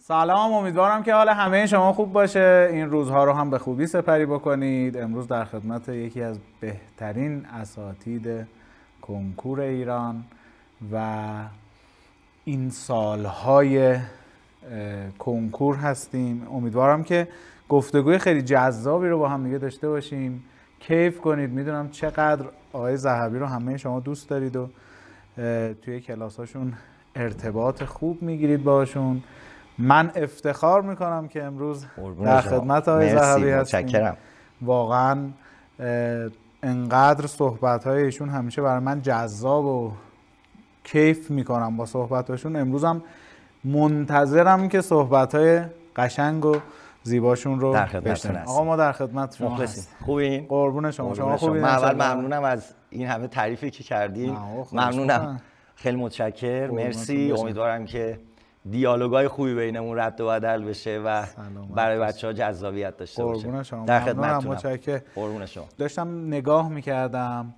سلام، امیدوارم که حال همه شما خوب باشه. این روزها رو هم به خوبی سپری بکنید. امروز در خدمت یکی از بهترین اساتید کنکور ایران و این سالهای کنکور هستیم. امیدوارم که گفتگوی خیلی جذابی رو با هم دیگه داشته باشیم، کیف کنید. میدونم چقدر آقای ذهبی رو همه شما دوست دارید و توی کلاساشون ارتباط خوب میگیرید باشون. من افتخار میکنم که امروز در خدمت آقای ذهبی هستیم. متشکرم. واقعا انقدر صحبت‌های ایشون همیشه برای من جذاب و کیف میکنم با صحبتاشون. امروز هم منتظرم که صحبت‌های قشنگ و زیباشون رو بشنویم. آقا ما در خدمت شما هستیم. خوبین؟ قربون شما خوبین؟ من اول ممنونم از این همه تعریفی که کردین. ممنونم. خیلی متشکر. مرسی. امیدوارم که دیالوگای خوبی بینمون رد و بدل بشه و برای بچه‌ها جذابیت داشته باشه. قربون شما. در خدمتتونم. متشکرم. قربون شما. داشتم نگاه می‌کردم.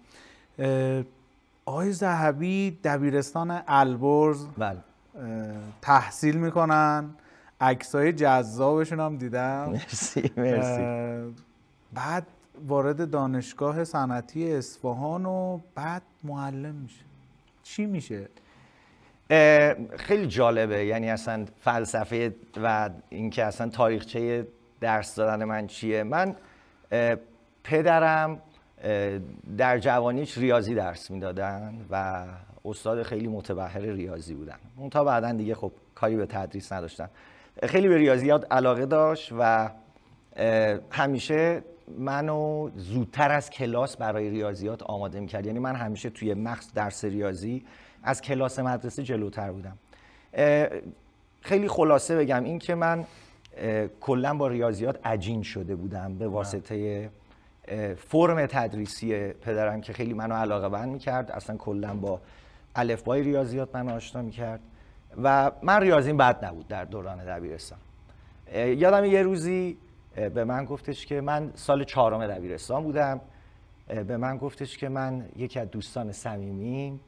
آقای ذهبی دبیرستان البرز بله. تحصیل میکنن. عکسای جذابشون هم دیدم. مرسی. بعد وارد دانشگاه صنعتی اصفهان و بعد معلم میشه. چی میشه؟ خیلی جالبه. یعنی اصلا فلسفه و اینکه اصلا تاریخچه درس دادن من چیه. من پدرم در جوانیش ریاضی درس میدادن و استاد خیلی متبحر ریاضی بودن. اون تا بعدن دیگه خب کاری به تدریس نداشتن. خیلی به ریاضیات علاقه داشت و همیشه منو زودتر از کلاس برای ریاضیات آماده میکرد. یعنی من همیشه توی مخصوص درس ریاضی از کلاس مدرسه جلوتر بودم. خیلی خلاصه بگم این که من کلا با ریاضیات عجین شده بودم به واسطه فرم تدریسی پدرم که خیلی منو علاقه‌مند میکرد. اصلا کلا با الفبای ریاضیات منو آشنا میکرد و من ریاضیم بد نبود در دوران دبیرستان. یادم یه روزی به من گفتش که من سال 4 دبیرستان بودم. به من گفتش که من یکی از دوستان صمیمی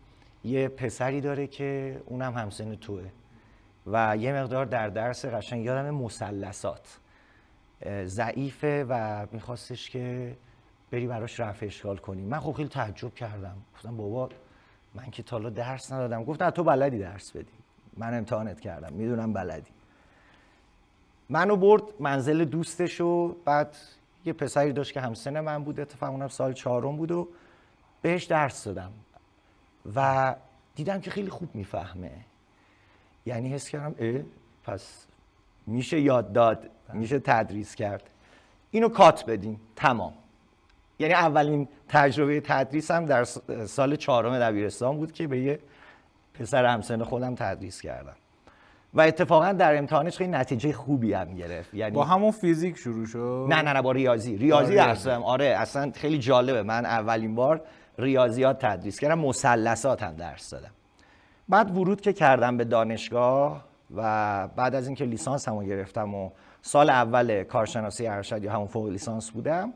یه پسری داره که اونم همسن توه و یه مقدار در درس قشنگ یادم مثلثات ضعیفه و میخواستش که بری براش رفع اشکال کنی. من خب خیلی تعجب کردم. گفتم بابا من که تا حالا درس ندادم. گفت نه تو بلدی درس بدی. من امتحانت کردم میدونم بلدی. منو برد منزل دوستش و بعد یه پسری داشت که همسن من بود. اتفاقا اونم سال 4 بود و بهش درس دادم و دیدم که خیلی خوب میفهمه. یعنی حس کردم پس میشه یاد داد، میشه تدریس کرد. اینو کات بدیم تمام. یعنی اولین تجربه تدریسم در سال 4 دبیرستان بود که به یه پسر همسن خودم تدریس کردم و اتفاقا در امتحانش خیلی نتیجه خوبی هم گرفت. یعنی با همون فیزیک شروع شد؟ نه با ریاضی درس دادم. آره اصلا خیلی جالبه. من اولین بار ریاضیات تدریس کردم، مثلثات هم درس دادم. بعد ورود که کردم به دانشگاه و بعد از اینکه لیسانس همو گرفتم و سال اول کارشناسی ارشد یا همون فوق لیسانس بودم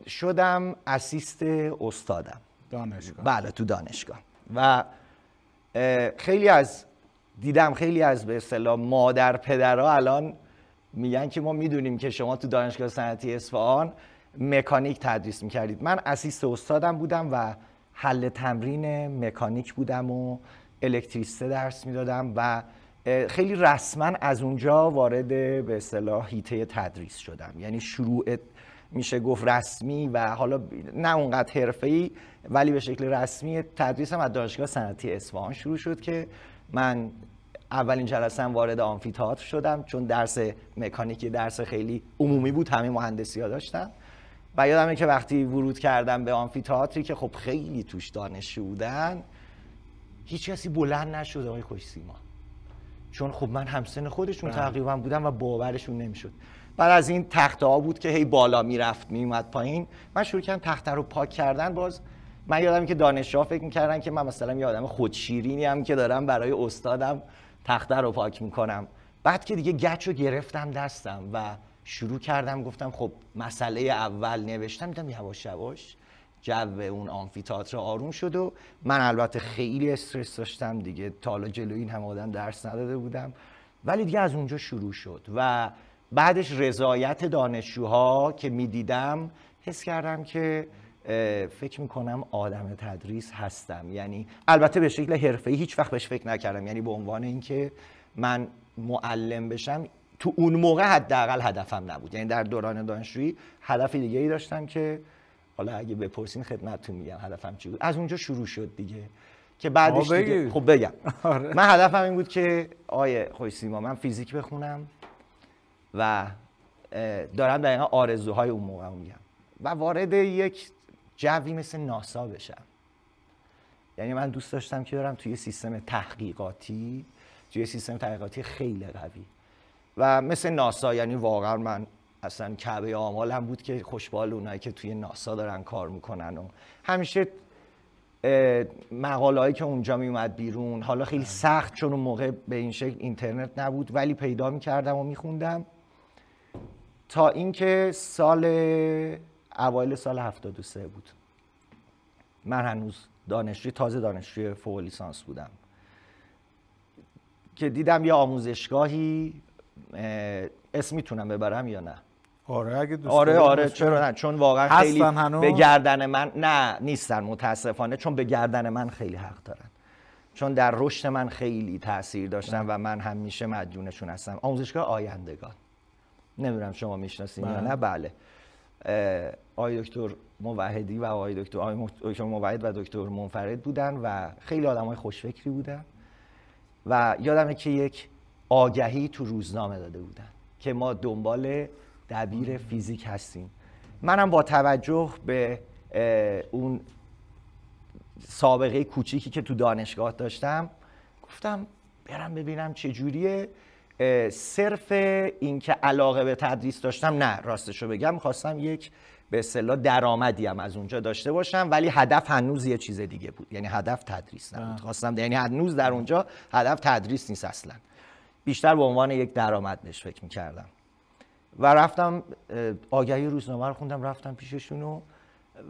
شدم اسیست استادم دانشگاه. بله تو دانشگاه و دیدم خیلی از به اصطلاح مادر پدرها الان میگن که ما میدونیم که شما تو دانشگاه صنعتی اصفهان مکانیک تدریس میکردید. من اسیست استادم بودم و حل تمرین مکانیک بودم و الکتریسته درس میدادم و خیلی رسما از اونجا وارد به اصطلاح حیطه تدریس شدم. یعنی شروع میشه گفت رسمی و حالا نه اونقدر حرفه‌ای ولی به شکل رسمی تدریسم از دانشگاه صنعتی اصفهان شروع شد که من اولین جلسه‌ام وارد آمفی‌تئاتر شدم چون درس مکانیکی درس خیلی عمومی بود، همه مهندسی‌ها داشتن. و یادمه که وقتی ورود کردم به آمفی‌تئاتری که خب خیلی توش دانشجو بودن هیچ کسی بلند نشد آقای خوش‌سیما، چون خب من همسن خودشون تقریبا بودم و باورشون نمیشد. بعد از این تخته‌ها بود که هی بالا میرفت میومد پایین، من شروع کردم تخته رو پاک کردن. باز من یادم که دانشجوها فکر می‌کردن که من مثلا یه آدم خودشیرینی ام که دارم برای استادم تخته رو پاک می‌کنم. بعد که دیگه گچو گرفتم دستم و شروع کردم گفتم خب مسئله اول نوشتم، دیدم یواش یواش جو اون آمفی‌تئاتر آروم شد و من البته خیلی استرس داشتم دیگه، تا حالا جلوی این همه آدم درس نداده بودم ولی دیگه از اونجا شروع شد و بعدش رضایت دانشجوها که میدیدم حس کردم که فکر میکنم آدم تدریس هستم. یعنی البته به شکل حرفه‌ای هیچ وقت بهش فکر نکردم، یعنی به عنوان اینکه من معلم بشم تو اون موقع حداقل هدفم نبود. یعنی در دوران دانشجویی هدف دیگه‌ای داشتم که حالا اگه بپرسین خدمتتون میگم هدفم چی بود. از اونجا شروع شد دیگه که بعدش دیگه خب بگم من هدفم این بود که خوش‌سیما من فیزیک بخونم و دارم دقیقا آرزوهای اون موقع میگم و وارد یک جوی مثل ناسا بشم. یعنی من دوست داشتم که برم توی سیستم تحقیقاتی، خیلی قوی و مثل ناسا. یعنی واقعا من اصلا کعبه آمالم بود که خوشبال اونایی که توی ناسا دارن کار میکنن و همیشه مقالهایی که اونجا میومد بیرون، حالا خیلی سخت چون اون موقع به این شکل اینترنت نبود، ولی پیدا میکردم و میخوندم تا اینکه اوایل سال 73 بود. من هنوز تازه دانشجوی فوق لیسانس بودم که دیدم یه آموزشگاهی، اسم میتونم ببرم یا نه؟ آره اگه دوست آره چرا نه، چون واقعا خیلی به گردن من نیستن متاسفانه، چون به گردن من خیلی حق دارن، چون در رشد من خیلی تاثیر داشتن و من همیشه مدیونشون هستم. آموزشگاه آیندگان، نمیدونم شما میشناسین یا نه. بله، آقای دکتر موحدی و آقای دکتر موحد و دکتر منفرد بودن و خیلی آدمای خوشفکری بودن و یادمه که یک آگهی تو روزنامه داده بودن که ما دنبال دبیر فیزیک هستیم. منم با توجه به اون سابقه کوچیکی که تو دانشگاه داشتم گفتم برم ببینم چه جوریه. صرف اینکه علاقه به تدریس داشتم نه، راستشو بگم خواستم یک به اصطلاح درآمدی هم از اونجا داشته باشم، ولی هدف هنوز یه چیز دیگه بود. یعنی هدف تدریس نبود. خواستم یعنی هنوز در اونجا هدف تدریس نیست اصلا، بیشتر به عنوان یک درآمد بهش فکر می‌کردم و رفتم آگهی روزنامه رو خوندم، رفتم پیششون و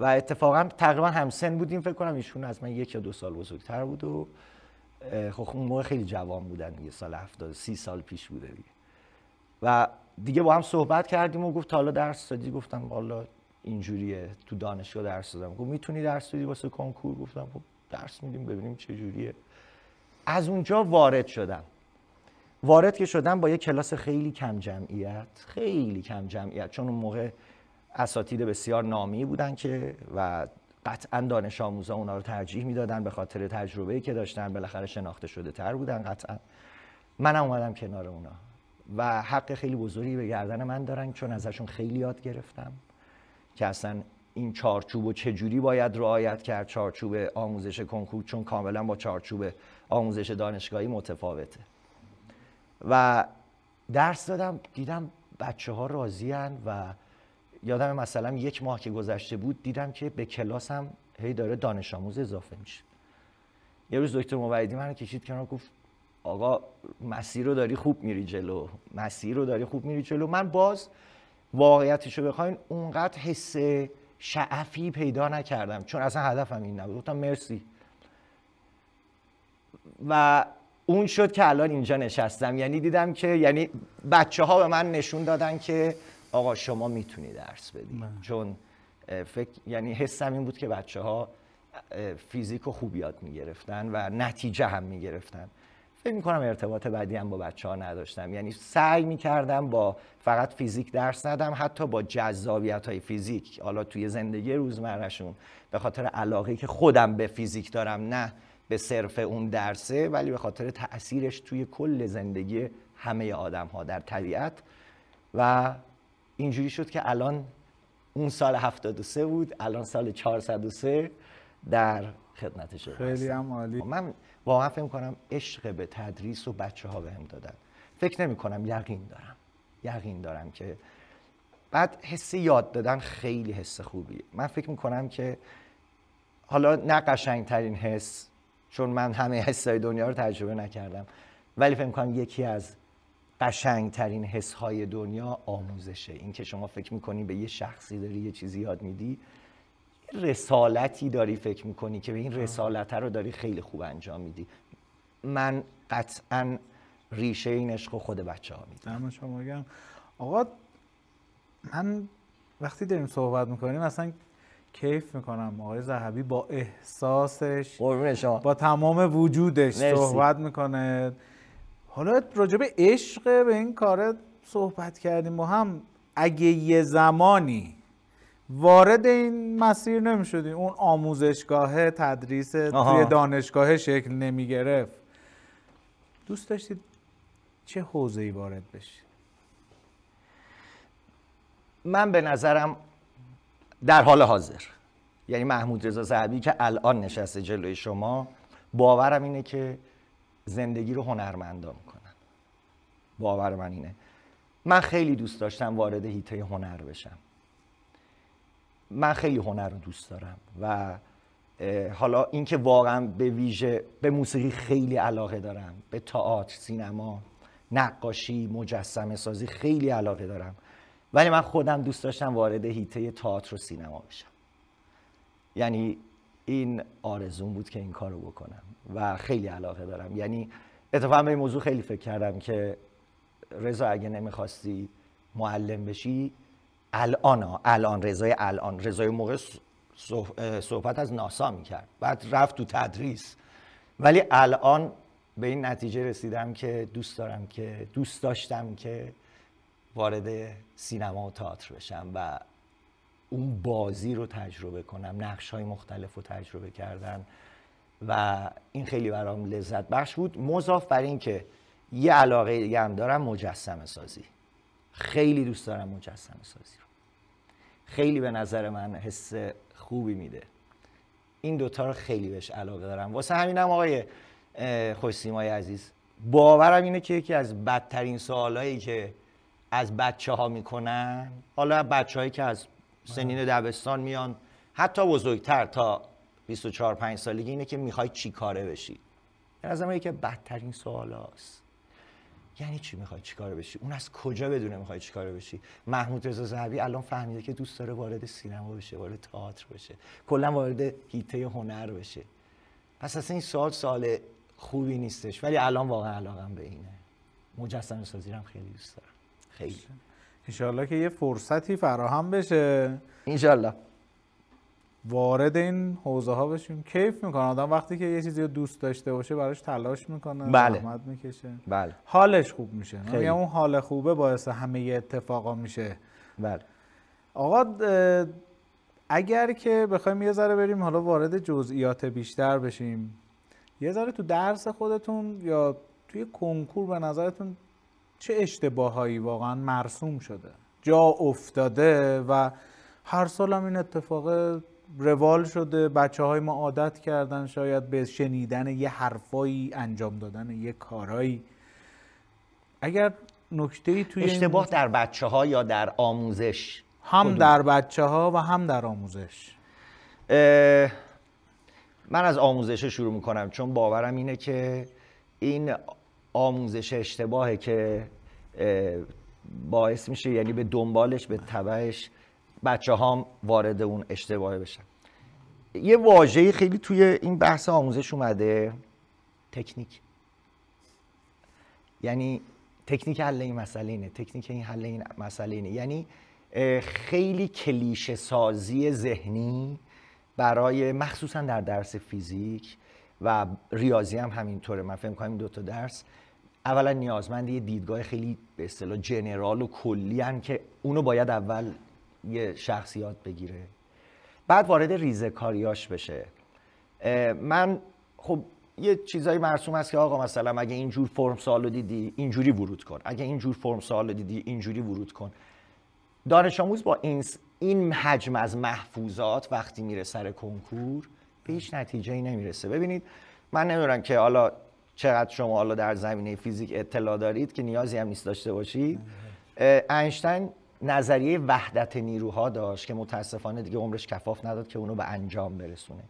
اتفاقا تقریبا همسن بودیم، فکر کنم ایشون از من 1 یا 2 سال بزرگتر بود و خب اون موقع خیلی جوان بودن دیگه، سال 70 30 سال پیش بوده دیگه. و دیگه با هم صحبت کردیم و گفت تا حالا درس دادی؟ گفتم والا اینجوریه، تو دانشگاه درس دادم. گفت میتونی درس بدی واسه کنکور؟ گفتم خب درس میدیم ببینیم چه جوریه. از اونجا وارد که شدم با یه کلاس خیلی کم جمعیت، چون اون موقع اساتید بسیار نامی بودن که و قطعا دانش آموزا اونا رو ترجیح میدادن به خاطر تجربه‌ای که داشتن، بالاخره شناخته شده تر بودن قطعا. منم اومدم کنار اونا و حق خیلی بزرگی به گردن من دارن، چون ازشون خیلی یاد گرفتم که اصلا این چارچوب و چجوری باید رعایت کرد، چارچوب آموزش کنکور، چون کاملا با چارچوب آموزش دانشگاهی متفاوته. و درس دادم، دیدم بچه‌ها راضی‌اند و یادم مثلا 1 ماه که گذشته بود دیدم که به کلاسم هی داره دانش آموز اضافه میشه. یه روز دکتر موحدی منو کشید کنار، گفت آقا مسیر رو داری خوب میری جلو. من باز واقعیتشو بخواین اونقدر حس شعفی پیدا نکردم، چون اصلا هدفم این نبود. گفتم مرسی و اون شد که الان اینجا نشستم. یعنی دیدم که بچه‌ها به من نشون دادن که آقا شما میتونی درس بدی، چون حسم این بود که بچه‌ها فیزیک رو خوب یاد میگرفتن و نتیجه هم میگرفتن. فکر میکنم ارتباط بعدی هم با بچه‌ها نداشتم، یعنی سعی میکردم با فقط فیزیک درس ندم، حتی با جذابیت‌های فیزیک، حالا توی زندگی روزمرهشون به خاطر علاقه‌ای که خودم به فیزیک دارم، نه به صرف اون درسه، ولی به خاطر تأثیرش توی کل زندگی همه آدم‌ها در طبیعت. و اینجوری شد که الان اون سال 73 بود، الان سال 403 در خدمت شما. خیلی هم عالی. من واقعا فکر می‌کنم عشق به تدریس و بچه‌ها بهم دادن. فکر نمی‌کنم، یقین دارم که بعد حس یاد دادن خیلی حس خوبیه. من فکر می‌کنم که حالا نه قشنگ‌ترین حس، چون من همه حسای دنیا رو تجربه نکردم، ولی فکر می‌کنم یکی از قشنگ‌ترین حس‌های دنیا آموزشه. این که شما فکر می‌کنی به یه شخصی داری یه چیزی یاد میدی، رسالتی داری، فکر می‌کنی که به این رسالت رو داری خیلی خوب انجام میدی. من قطعاً ریشه این عشق خود بچه‌ها میدونن. دم شما گرم. آقا من وقتی داریم صحبت میکنیم اصلا کیف میکنم. آقای ذهبی با احساسش، قربون شما، با تمام وجودش صحبت میکنه. حالا راجع به عشق به این کار صحبت کردیم با هم. اگه یه زمانی وارد این مسیر نمیشدیم، اون آموزشگاه تدریس توی دانشگاه شکل نمیگرفت، دوست داشتید چه حوزه‌ای وارد بشید؟ من به نظرم در حال حاضر، یعنی محمود رضا ذهبی که الان نشسته جلوی شما، باورم اینه که زندگی رو هنرمندا میکنن. باور من اینه. من خیلی دوست داشتم وارد حیطه هنر بشم. من خیلی هنر رو دوست دارم و حالا اینکه واقعا به ویژه به موسیقی خیلی علاقه دارم، به تئاتر، سینما، نقاشی، مجسمه سازی خیلی علاقه دارم، ولی من خودم دوست داشتم وارد حیطه تئاتر و سینما بشم. یعنی این آرزوم بود که این کارو بکنم و خیلی علاقه دارم. یعنی اتفاقا به این موضوع خیلی فکر کردم که رضا اگه نمیخواستی معلم بشی، الان رضای موقع صحبت از ناسا میکرد، بعد رفت تو تدریس، ولی الان به این نتیجه رسیدم که دوست داشتم که وارد سینما و تئاتر بشم و اون بازی رو تجربه کنم، نقش‌های مختلف رو تجربه کردن و این خیلی برام لذت بخش بود. مضاف بر این که یه علاقه دیگه هم دارم، مجسمه سازی. خیلی دوست دارم مجسمه سازی رو. خیلی به نظر من حس خوبی میده. این دوتا رو خیلی بهش علاقه دارم. واسه همینم آقای خوش‌سیمای عزیز، باورم اینه که یکی از بدترین سوالایی که از بچه‌ها میکنن، حالا بچه‌هایی که از سنین دبستان میان حتی بزرگتر تا 24-5 سالگی، اینه که میخوای چی کاره بشی. به نظر من یکی بدترین سوالاست. یعنی چی میخوای چی کاره بشی؟ اون از کجا بدونه میخوای چی کاره بشی؟ محمود رضا ذهبی الان فهمیده که دوست داره وارد سینما بشه، وارد تئاتر بشه، کلا وارد حیطه هنر بشه. پس اصلا این سوال خوبی نیستش، ولی الان واقعا علاقم به اینه. مجسمه سازی هم خیلی دوست دارم. خیلی. انشالله که یه فرصتی فراهم بشه، انشالله وارد این حوزه ها بشیم. کیف میکنه آدم وقتی که یه چیزی رو دوست داشته باشه، براش تلاش میکنه، زحمت میکشه، بله. حالش خوب میشه. یعنی اون حال خوبه باعث همه اتفاقا میشه. بله. آقا اگر که بخوایم یه ذره بریم حالا وارد جزئیات بیشتر بشیم، یه ذره تو درس خودتون یا توی کنکور به نظرتون چه اشتباهایی واقعا مرسوم شده، جا افتاده و هر سال هم این اتفاق روال شده، بچه‌های ما عادت کردن شاید به شنیدن یه حرفایی، انجام دادن یه کارایی؟ اگر نکته‌ای توی اشتباه در بچه‌ها یا در آموزش؟ هم در بچه‌ها و هم در آموزش. من از آموزش شروع میکنم، چون باورم اینه که این آموزش اشتباهه که باعث میشه، یعنی به دنبالش، به تبعش بچه هم وارد اون اشتباه بشن. یه واژه‌ای خیلی توی این بحث آموزش اومده، تکنیک. یعنی تکنیک حل این مسئله اینه، تکنیک این حل این مسئله اینه. یعنی خیلی کلیشه سازی ذهنی برای، مخصوصا در درس فیزیک و ریاضی هم همینطوره. من فکر می‌کنم این دو تا درس اولا نیازمند یه دیدگاه خیلی به اصطلاح جنرال و کلی ان که اونو باید اول یه شخصیات بگیره، بعد وارد ریزه‌کاریاش بشه. من خب یه چیزایی مرسوم هست که آقا مثلا اگه اینجور فرم سوالو دیدی اینجوری ورود کن، اگه اینجور فرم سوالو دیدی اینجوری ورود کن. دانش آموز با این حجم از محفوظات وقتی میره سر کنکور به هیچ نتیجه‌ای نمیرسه. ببینید من نمیدونم که حالا چقدر شما حالا در زمینه فیزیک اطلاع دارید که نیازی هم نیست داشته باشید. اینشتین نظریه وحدت نیروها داشت که متاسفانه دیگه عمرش کفاف نداد که اونو به انجام برسونه.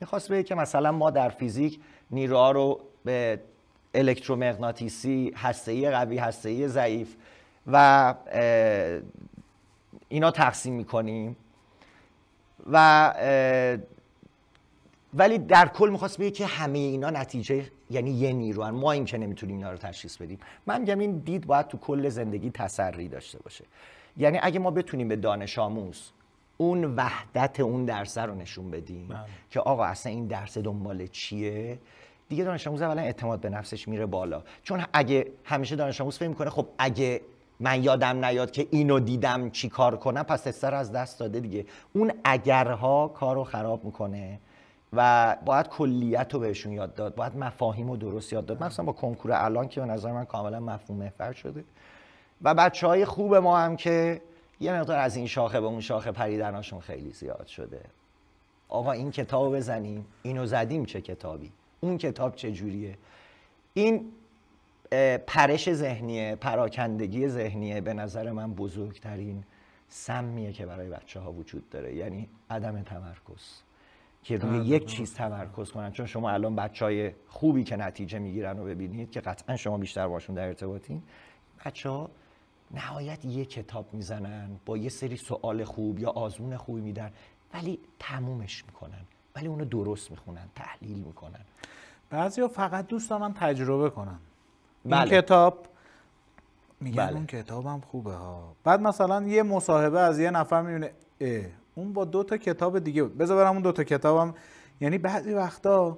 میخواست بگه که مثلا ما در فیزیک نیروها رو به الکترومغناطیسی، هسته‌ای قوی، هسته‌ای ضعیف و اینا تقسیم میکنیم و ولی در کل میخواست بگه که همه اینا نتیجه یعنی یه نیروان، ما این که نمیتونیم اینا رو تشخیص بدیم. من میگم این دید باید تو کل زندگی تسری داشته باشه. یعنی اگه ما بتونیم به دانش آموز اون وحدت اون درس رو نشون بدیم که آقا اصلا این درس دنبال چیه، دیگه دانش آموز اولا اعتماد به نفسش میره بالا. چون اگه همیشه دانش آموز فکر میکنه خب اگه من یادم نیاد که اینو دیدم چی کار کنم، پس تست رو از دست داده دیگه. اون اگرها کارو خراب میکنه و باید کلیت رو بهشون یاد داد، باید مفاهیم رو درست یاد داد. مثلا با کنکور الان که به نظر من کاملا مفهوم محور شده و بچهای خوب ما هم که یه مقدار از این شاخه به اون شاخه پریدناشون خیلی زیاد شده. آقا این کتابو بزنیم، اینو زدیم چه کتابی، اون کتاب چه جوریه. این پرش ذهنیه، پراکندگی ذهنیه، به نظر من بزرگترین سمیه که برای بچه‌ها وجود داره. یعنی عدم تمرکز، که روی یک چیز تمرکز کنن. چون شما الان بچهای خوبی که نتیجه میگیرن رو ببینید که قطعا شما بیشتر باشون در ارتباطین، بچه‌ها نهایت یک کتاب میزنن با یه سری سوال خوب یا آزمون خوبی میدن، ولی تمومش میکنن، ولی اونو درست میخونن، تحلیل میکنن. بعضیا فقط دوست دارن تجربه کنن. بله. این کتاب میگن بله. اون کتابم خوبه ها. بعد مثلا یه مصاحبه از یه نفر میبینه اون با 2 تا کتاب دیگه بود، بذار برم اون 2 تا کتابم. یعنی بعضی وقتا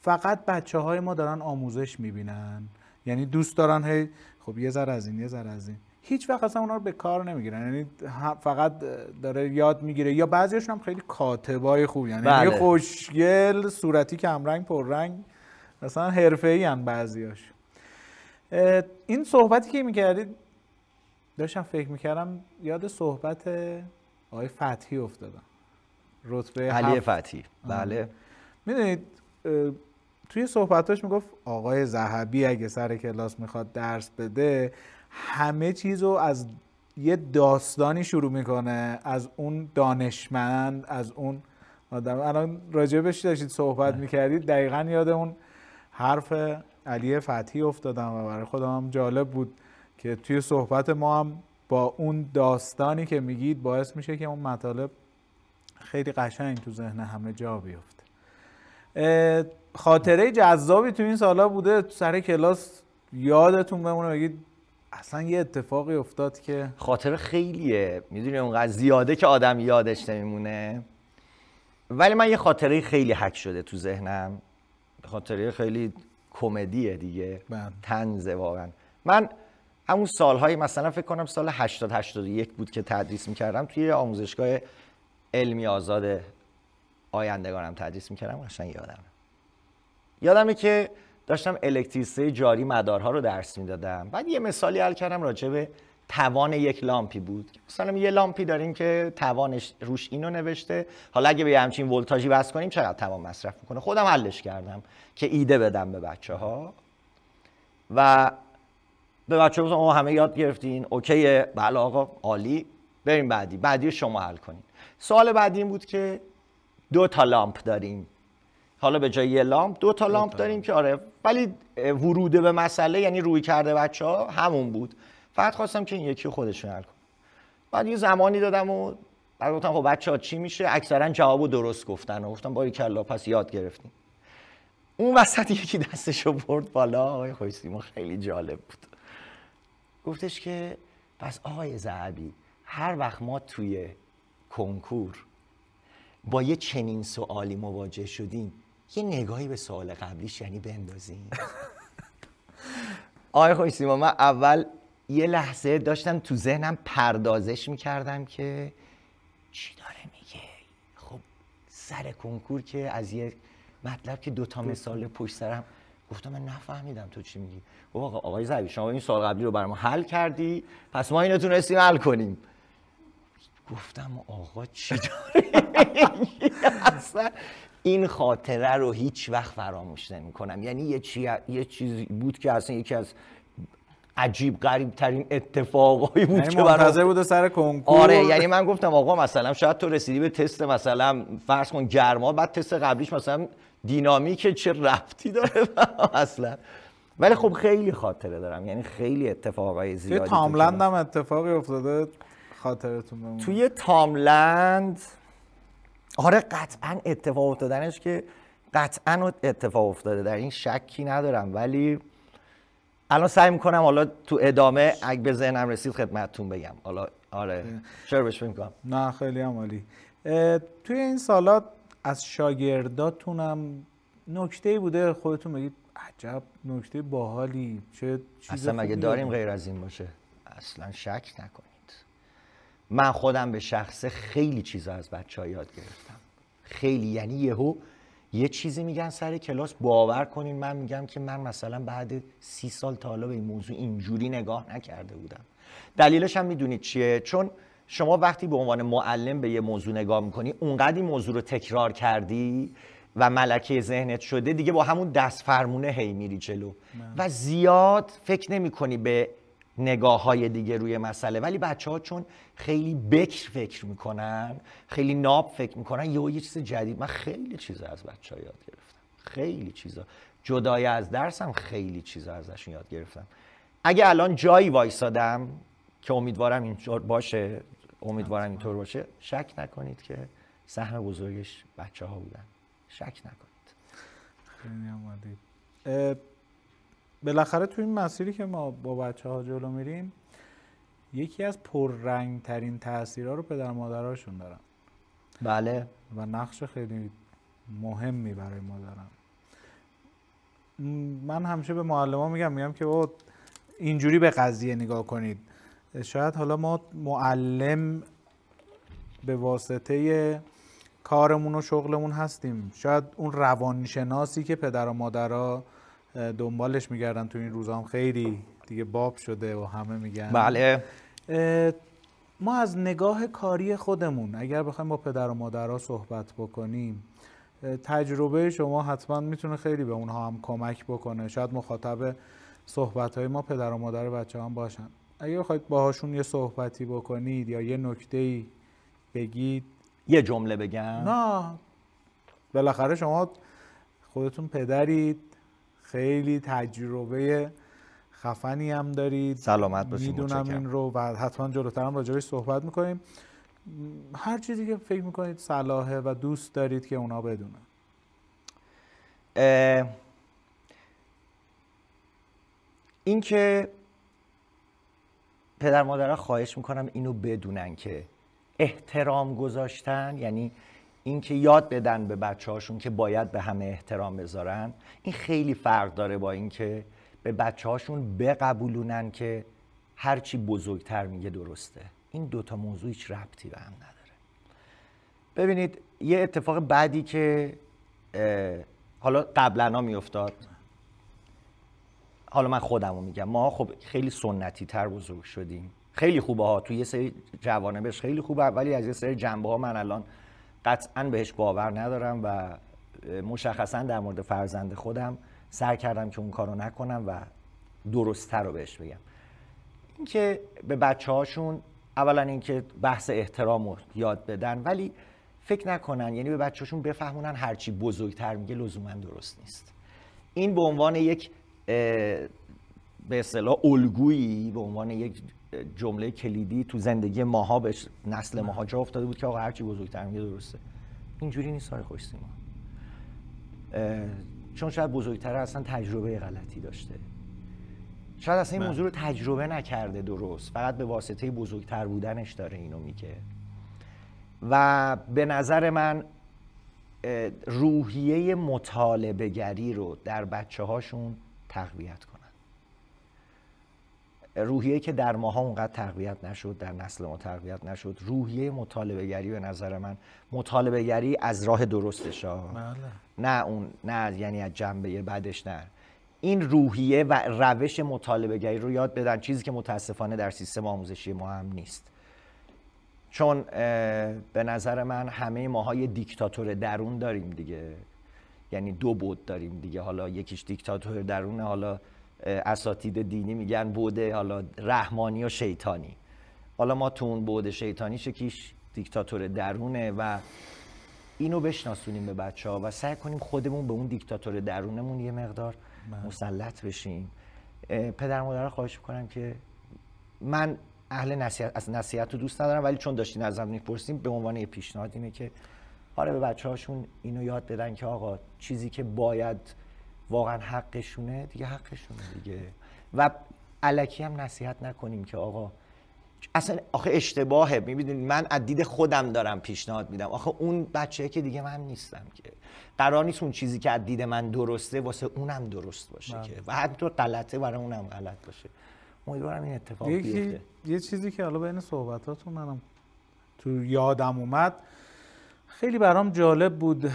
فقط بچه‌های ما دارن آموزش میبینن، یعنی دوست دارن هی خب یه ذره از این یه ذره از این، هیچ وقت اصلا اونا رو به کار نمیگیرن. یعنی فقط داره یاد میگیره. یا بعضیاشون هم خیلی کاتبای خوب، یعنی بله. یه خوشگل، صورتی کمرنگ پررنگ، مثلا حرفه‌ای ان بعضیاش. این صحبتی که میکردید داشتم فکر میکردم، یاد صحبت آقای فتحی افتادم، رتبه علی فتحی. بله. میدونید توی صحبتاش میگفت آقای ذهبی اگه سر کلاس میخواد درس بده، همه چیزو از یه داستانی شروع میکنه، از اون دانشمند، از اون آدم. الان راجبش داشتید صحبت میکردید، دقیقاً یاد اون حرف علی فتحی افتادم و برای خودم هم جالب بود که توی صحبت ما هم با اون داستانی که میگید باعث میشه که اون مطالب خیلی قشنگ تو ذهن همه جا بیفته. خاطره جذابی تو این سالا بوده سر کلاس یادتون بمونه بگید اصلا یه اتفاقی افتاد که؟ خاطره خیلیه، میدونی اونقدر زیاده که آدم یادش نمیمونه، ولی من یه خاطره خیلی حک شده تو ذهنم، خاطره خیلی کمدیه دیگه، طنزه واقعا. من همون سالهای مثلا فکر کنم سال 80-81 بود که تدریس میکردم توی آموزشگاه علمی آزاد آیندگانم تدریس میکردم. قشنگ یادمه که داشتم الکتریسیته جاری مدارها رو درس میدادم. بعد یه مثالی حل کردم راجع به توان یک لامپی بود. مثلا یه لامپی داریم که توانش روش اینو نوشته، حالا اگه به همچین ولتاژی وصل کنیم چقدر توان مصرف میکنه. خودم حلش کردم که ایده بدم به بچه‌ها و به بچه‌ها گفتم همه یاد گرفتین؟ اوکیه؟ بله آقا عالی، بریم بعدی شما حل کنین. سوال بعدی این بود که 2 تا لامپ داریم، حالا به جای یه لامپ 2 تا لامپ داریم که آره، ولی وروده به مسئله یعنی روی کرده بچه‌ها همون بود، فقط خواستم که این یکی خودشون حل کنن. بعد یه زمانی دادم و بعد گفتم خب بچه‌ها چی میشه؟ اکثرا جوابو درست گفتن و گفتم باریکلا پس یاد گرفتیم. اون وسط یکی دستشو برد بالا، آقای خوش‌سیما، خیلی جالب بود. گفتش که پس آقای ذهبی هر وقت ما توی کنکور با یه چنین سوالی مواجه شدیم یه نگاهی به سوال قبلیش یعنی بندازیم. آقای خوش‌سیما، من اول یه لحظه داشتم تو ذهنم پردازش میکردم که چی داره میگه. خب سر کنکور که از یه مطلب که 2 تا مثال پشت سرم گفتم من نفهمیدم تو چی میگی. آقای ذهبی شما این سوال قبلی رو برای ما حل کردی، پس ما اینو تونستیم حل کنیم. گفتم آقا چی داره اصلا این خاطره رو هیچ وقت فراموش نمی‌کنم. یعنی یه چیزی بود که اصلا یکی از عجیب غریب ترین اتفاقایی بود که منتظر بود سر کنکور. آره، یعنی من گفتم آقا مثلا شاید تو رسیدی به تست مثلا فرض کن گرما، بعد تست قبلیش مثلا دینامیک، چه ربطی داره اصلا. ولی خب خیلی خاطره دارم، یعنی خیلی اتفاقای زیادی. توی تاملند هم اتفاقی افتاده خاطرتون بمونه؟ توی تاملند آره قطعا اتفاق افتادنش که قطعا اتفاق افتاده، در این شکی ندارم، ولی الان سعی میکنم حالا تو ادامه اگه به ذهنم رسید خدمتتون بگم. حالا آره چرا بهش میگم. نه خیلی هم عالی. توی این سالات از شاگرداتونم نکته‌ای بوده خودتون بگید عجب نکته باحالی، چه چیز اصلا مگه داریم غیر از این باشه؟ اصلا شک نکنید. من خودم به شخصه خیلی چیزا از بچه‌ها یاد گرفتم، خیلی. یعنی یه چیزی میگن سر کلاس، باور کنین من میگم که من مثلا بعد 30 سال تا حالا به این موضوع اینجوری نگاه نکرده بودم. دلیلش هم میدونید چیه؟ چون شما وقتی به عنوان معلم به یه موضوع نگاه میکنی، اونقدر این موضوع رو تکرار کردی و ملکه ذهنت شده دیگه، با همون دست فرمونه هی میری جلو و زیاد فکر نمی کنی به نگاه های دیگه روی مسئله. ولی بچه ها چون خیلی بکر فکر میکنن، خیلی ناب فکر میکنن، یه چیز جدید. من خیلی چیزا از بچه ها یاد گرفتم، خیلی چیزا جدای از درسم، خیلی چیزا ازشون یاد گرفتم. اگه الان جایی وایسادم که امیدوارم اینطور باشه، شک نکنید که سهم بزرگش بچه ها بودن، شک نکنید. خیلی عالی. بالاخره تو این مسیری که ما با بچه ها جلو میریم، یکی از پررنگ ترین تأثیرها رو پدر مادرهاشون دارن. بله. و نقش خیلی مهمی برای ما دارن. من همیشه به معلمان میگم که با اینجوری به قضیه نگاه کنید. شاید حالا ما معلم به واسطه کارمون و شغلمون هستیم، شاید اون روانشناسی که پدر و مادرها دنبالش میگردن تو این روزا هم خیلی دیگه باب شده و همه میگن. بله. ما از نگاه کاری خودمون اگر بخوایم با پدر و مادرها صحبت بکنیم، تجربه شما حتما میتونه خیلی به اونها هم کمک بکنه. شاید مخاطب صحبت‌های ما پدر و مادر بچه هم باشن. اگه بخواید باهاشون یه صحبتی بکنید یا یه نکته‌ای بگید، یه جمله بگم؟ نه، بالاخره شما خودتون پدرید، خیلی تجربه خفنی هم دارید، سلامت باشید. میدونم این رو و حتما جلوتر هم راجعش صحبت میکنیم. هر چیزی که فکر میکنید صلاحه و دوست دارید که اونا بدونن. این که پدر مادرها خواهش میکنم اینو بدونن که احترام گذاشتن، یعنی اینکه یاد بدن به بچه‌هاشون که باید به همه احترام بذارن، این خیلی فرق داره با اینکه به بچه‌هاشون بقبولونن که هرچی بزرگتر میگه درسته. این دوتا موضوع هیچ ربطی به هم نداره. ببینید یه اتفاق بعدی که حالا قبلا میافتاد، حالا من خودمو میگم، ما خب خیلی سنتی تر بزرگ شدیم. خیلی خوبه ها، توی یه سری جوانبش خیلی خوبه، ولی از یه سری جنبه ها من الان قطعا بهش باور ندارم و مشخصا در مورد فرزند خودم سعی کردم که اون کارو نکنم و درست‌تر رو بهش بگم. اینکه به بچه‌هاشون اولا اینکه بحث احترام رو یاد بدن، ولی فکر نکنن، یعنی به بچه‌هاشون بفهمونن هرچی بزرگتر میگه لزوما درست نیست. این به عنوان یک به اصطلاح الگویی، به عنوان یک جمله کلیدی تو زندگی ماها به نسل ماها جا افتاده بود که آقا هرچی بزرگتر میگه درسته. اینجوری نیست آقای خوش‌سیما. چون شاید بزرگتر اصلا تجربه غلطی داشته، شاید اصلا این موضوع رو تجربه نکرده درست، فقط به واسطه بزرگتر بودنش داره اینو میگه. و به نظر من روحیه مطالبه گری رو در بچه هاشون تقویت کنن. روحیه که در ماها اونقدر تقویت نشد، در نسل ما تقویت نشد. روحیه مطالبه گری به نظر من، مطالبه گری از راه درستش ها، نه یعنی از جنبه بعدش، نه، این روحیه و روش مطالبه گری رو یاد بدن، چیزی که متاسفانه در سیستم آموزشی ما هم نیست. چون به نظر من همه ماها یه دیکتاتور درون داریم دیگه، یعنی دو بود داریم دیگه. حالا یکیش دیکتاتور درونه، حالا اساتید دینی میگن بوده حالا رحمانی و شیطانی. حالا ما تو اون بود شیطانی یکیش دیکتاتور درونه و اینو بشناسونیم به بچه‌ها و سعی کنیم خودمون به اون دیکتاتور درونمون یه مقدار مسلط بشیم. پدر مادرها خواهش میکنم که، من اهل نصیحت رو دوست ندارم، ولی چون داشتین ازم میپرسیم به عنوان یه پیشنهاد اینه که آره به بچه‌هاشون اینو یاد بدن که آقا چیزی که باید واقعا حقشونه دیگه حقشونه دیگه، و الکی هم نصیحت نکنیم که آقا اصلا آخه اشتباهه. میبینید من از دید خودم دارم پیشنهاد میدم، آخه اون بچه‌ای که دیگه من نیستم که قرار نیست اون چیزی که از دید من درسته واسه اونم درست باشه که، و همینطور غلطه برای اونم غلط باشه. امیدوارم این اتفاق بیفته. یه چیزی که حالا بین صحبتاتون منم تو یادم اومد خیلی برام جالب بود،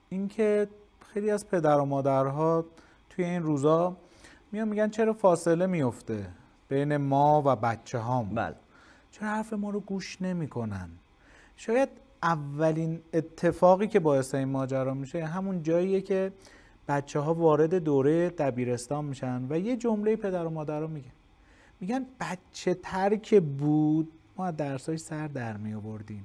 اینکه خیلی از پدر و مادرها توی این روزا میان میگن چرا فاصله میفته بین ما و بچه هام، بله. چرا حرف ما رو گوش نمی کنن. شاید اولین اتفاقی که باعث این ماجرا میشه همون جاییه که بچه ها وارد دوره دبیرستان میشن و یه جمله پدر و مادر رو میگن بچه تر که بود ما از درساش سر در می آوردیم،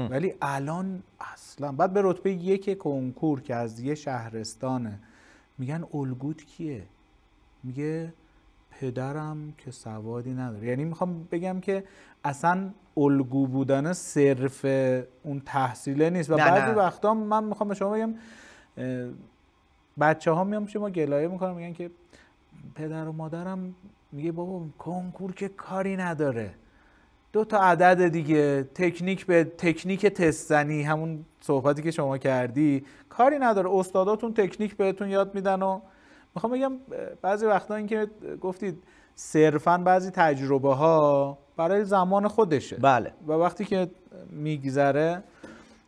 ولی الان اصلا بعد به رتبه 1 کنکور که از یه شهرستانه میگن الگوت کیه؟ میگه پدرم که سوادی نداره. یعنی میخوام بگم که اصلا الگو بودن صرف اون تحصیله نیست و بعضی وقتا من میخوام به شما بگم بچه ها میام پیش ما گلایه میکنن میگن که پدر و مادرم میگه بابا کنکور که کاری نداره، 2 تا عدد دیگه تکنیک به تکنیک تستنی، همون صحبتی که شما کردی، کاری نداره، استاداتون تکنیک بهتون یاد میدن. و میخوام بگم بعضی وقتا این که گفتید صرفاً بعضی تجربه ها برای زمان خودشه، بله، و وقتی که میگذره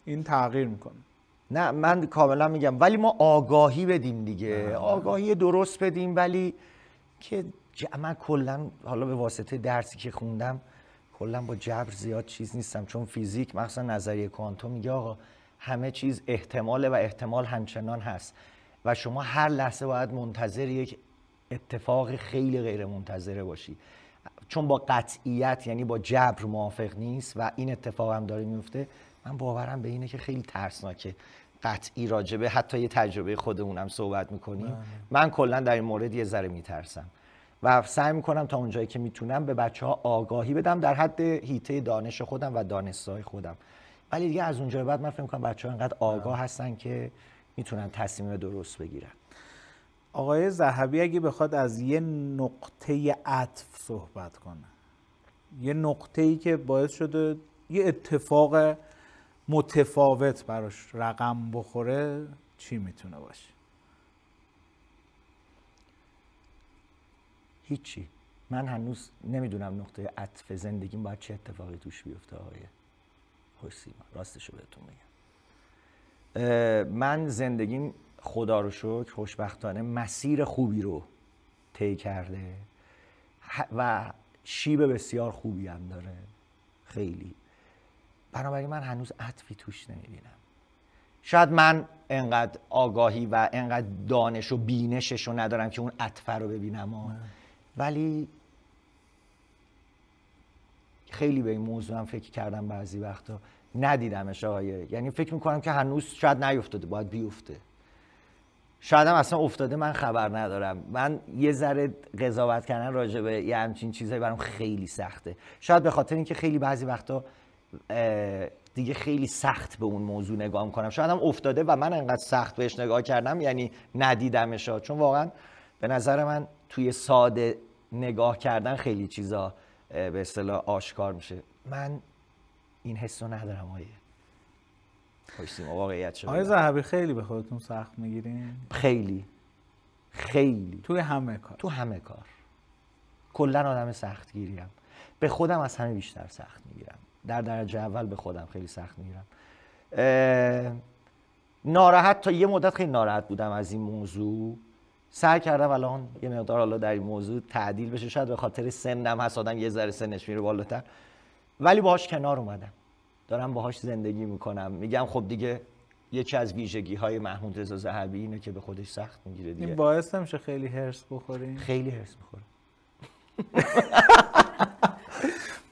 این تغییر میکنه. نه من کاملا میگم، ولی ما آگاهی بدیم دیگه، آگاهی درست بدیم. ولی که من کلا حالا به واسطه درسی که خوندم کلا با جبر زیاد چیز نیستم، چون فیزیک مخصوصا نظریه کوانتوم میگه آقا همه چیز احتماله و احتمال همچنان هست و شما هر لحظه باید منتظر یک اتفاق خیلی غیر منتظره باشی، چون با قطعیت یعنی با جبر موافق نیست و این اتفاق هم داره میفته. من باورم به اینه که خیلی ترسناکه قطعی راجبه حتی یه تجربه خودمونم صحبت میکنیم. من کلا در این مورد یه ذره میترسم و سعی میکنم تا اونجایی که میتونم به بچه‌ها آگاهی بدم در حد حیطه دانش خودم و دانشگاه خودم، ولی دیگه از اونجا بعد من فکر میکنم بچه‌ها انقدر آگاه هستن که میتونن تصمیم درست بگیرن. آقای ذهبی اگه بخواد از یه نقطه عطف صحبت کنه، یه نقطه‌ای که باعث شده یه اتفاق متفاوت براش رقم بخوره، چی میتونه باشه؟ هیچی. من هنوز نمیدونم نقطه عطف زندگیم باید چه اتفاقی توش بیفته. آقای حسیما راستشو بهتون میگم، من زندگیم خدا رو شکر خوشبختانه مسیر خوبی رو طی کرده و شیب بسیار خوبی هم داره خیلی، بنابراین من هنوز عطفی توش نمیبینم. شاید من انقدر آگاهی و انقدر دانش و بینشش رو ندارم که اون عطفه رو ببینم ولی خیلی به این موضوع هم فکر کردم بعضی وقتا، ندیدمش آقای، یعنی فکر میکنم که هنوز شاید نیفتاده، باید بیفته، شاید هم اصلا افتاده من خبر ندارم. من یه ذره قضاوت کردن راجع به یه همچین چیزایی برام خیلی سخته، شاید به خاطر اینکه خیلی بعضی وقتا دیگه خیلی سخت به اون موضوع نگاه میکنم، شاید هم افتاده و من انقدر سخت بهش نگاه کردم یعنی ندیدمش، چون واقعا به نظر من توی ساده نگاه کردن خیلی چیزا به اصطلاح آشکار میشه. من این حس رو ندارم آقای ذهبی خیلی به خودتون سخت میگیرین؟ خیلی توی همه کار؟ تو همه کار کلا آدم سخت گیریم، به خودم از همه بیشتر سخت میگیرم، در درجه اول به خودم خیلی سخت میگیرم. ناراحت، تا یه مدت خیلی ناراحت بودم از این موضوع، سعی کردم الان یه مقدار حالا در این موضوع تعدیل بشه، شاید به خاطر سنم هست آدم یه ذره سنش میره بالاتر، ولی باهاش کنار اومدم، دارم باهاش زندگی میکنم. میگم خب دیگه یکی از ویژگی‌های محمود رضا ذهبی اینه که به خودش سخت میگیره دیگه. این باعث نمیشه خیلی هرس بخورین؟ خیلی هرس میخورم.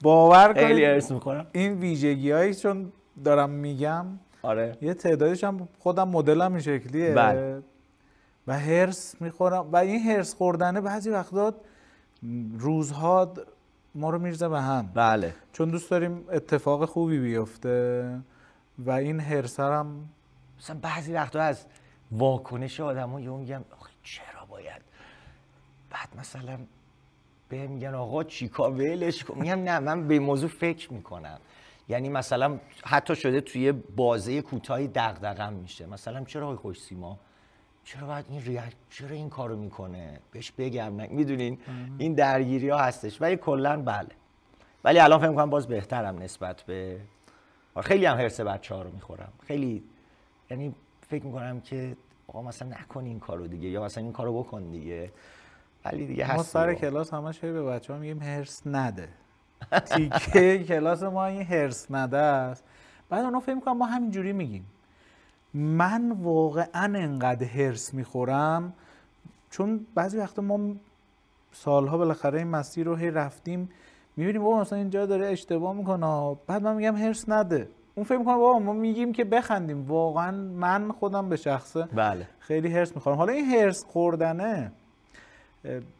باور کنید خیلی هرس میخورم. این ویژگی‌هایی چون دارم میگم، آره یه تعدادش هم خودم مدلم این شکلیه. بله. و هرس میخورم و این هرس خوردنه بعضی وقتا روزها ما رو میرزه به هم. بله. چون دوست داریم اتفاق خوبی بیفته و این هرس هم مثلا بعضی وقتا از واکنش آدم‌ها یهو میگم آخه چرا باید، بعد مثلا بهم میگن آقا چیکار ولش کن، میگم نه من به موضوع فکر میکنم. یعنی مثلا حتی شده توی بازه کوتاهی دغدغه‌ام میشه، مثلا چرا آقای خوش‌سیما چرا باید این چرا این کارو میکنه، بهش بگم نه، میدونین این درگیری ها هستش. ولی کلا بله، ولی الان فکر میکنم باز بهترم نسبت به، خیلی هم هرس بچه‌ها رو میخورم، خیلی، یعنی فکر میکنم که آقا مثلا نکن این کارو دیگه، یا مثلا این کارو بکن دیگه، ولی دیگه هست. ما سر کلاس همش به بچه‌ها میگیم هرس نده. تیکه کلاس ما این هرس نده است. بعد اونا فکر میکنم ما همینجوری میگیم. من واقعا انقدر هرس میخورم چون بعضی وقتا ما سالها بالاخره این مسیر رو هی رفتیم، میبینیم بابا مثلا اینجا داره اشتباه میکنه، بعد من میگم هرس نده، اون فکر میکنه بابا ما میگیم که بخندیم. واقعا من خودم به شخصه بله. خیلی هرس میخورم. حالا این هرس خوردنه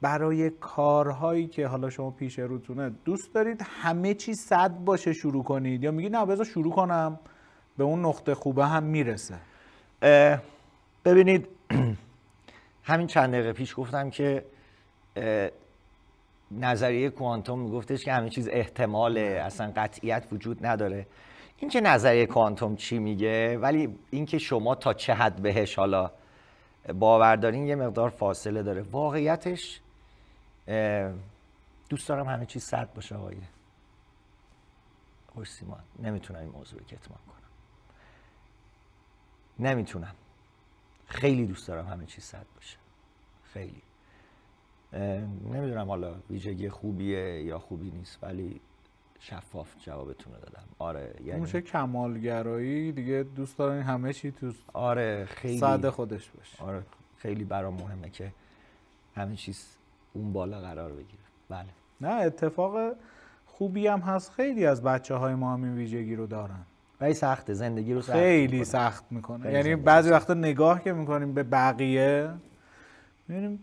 برای کارهایی که حالا شما پیش روتونه دوست دارید همه چی 100 باشه شروع کنید، یا میگید نه بذار شروع کنم به اون نقطه خوبه هم میرسه؟ ببینید همین چند دقیقه پیش گفتم که نظریه کوانتوم میگفتش که همه چیز احتماله، اصلا قطعیت وجود نداره. این که نظریه کوانتوم چی میگه، ولی این که شما تا چه حد بهش حالا باور دارین یه مقدار فاصله داره. واقعیتش دوست دارم همه چیز 100 باشه آقای خوش‌سیما، نمیتونم این موضوع رو کتمان کنم، نمیتونم. خیلی دوست دارم همه چیز 100 باشه، خیلی. نمیدونم حالا ویژگی خوبیه یا خوبی نیست، ولی شفاف جوابتون رو دادم. آره یعنی میشه کمالگرایی دیگه، دوست دارن همه چی تو آره خیلی 100 خودش باشه. آره خیلی برام مهمه که همه چیز اون بالا قرار بگیره. بله. نه اتفاق خوبی هم هست، خیلی از بچه‌های ما هم این ویژگی رو دارن، ولی سخته، زندگی رو خیلی سخت میکنه. یعنی بعضی وقتا نگاه که میکنیم به بقیه میبینیم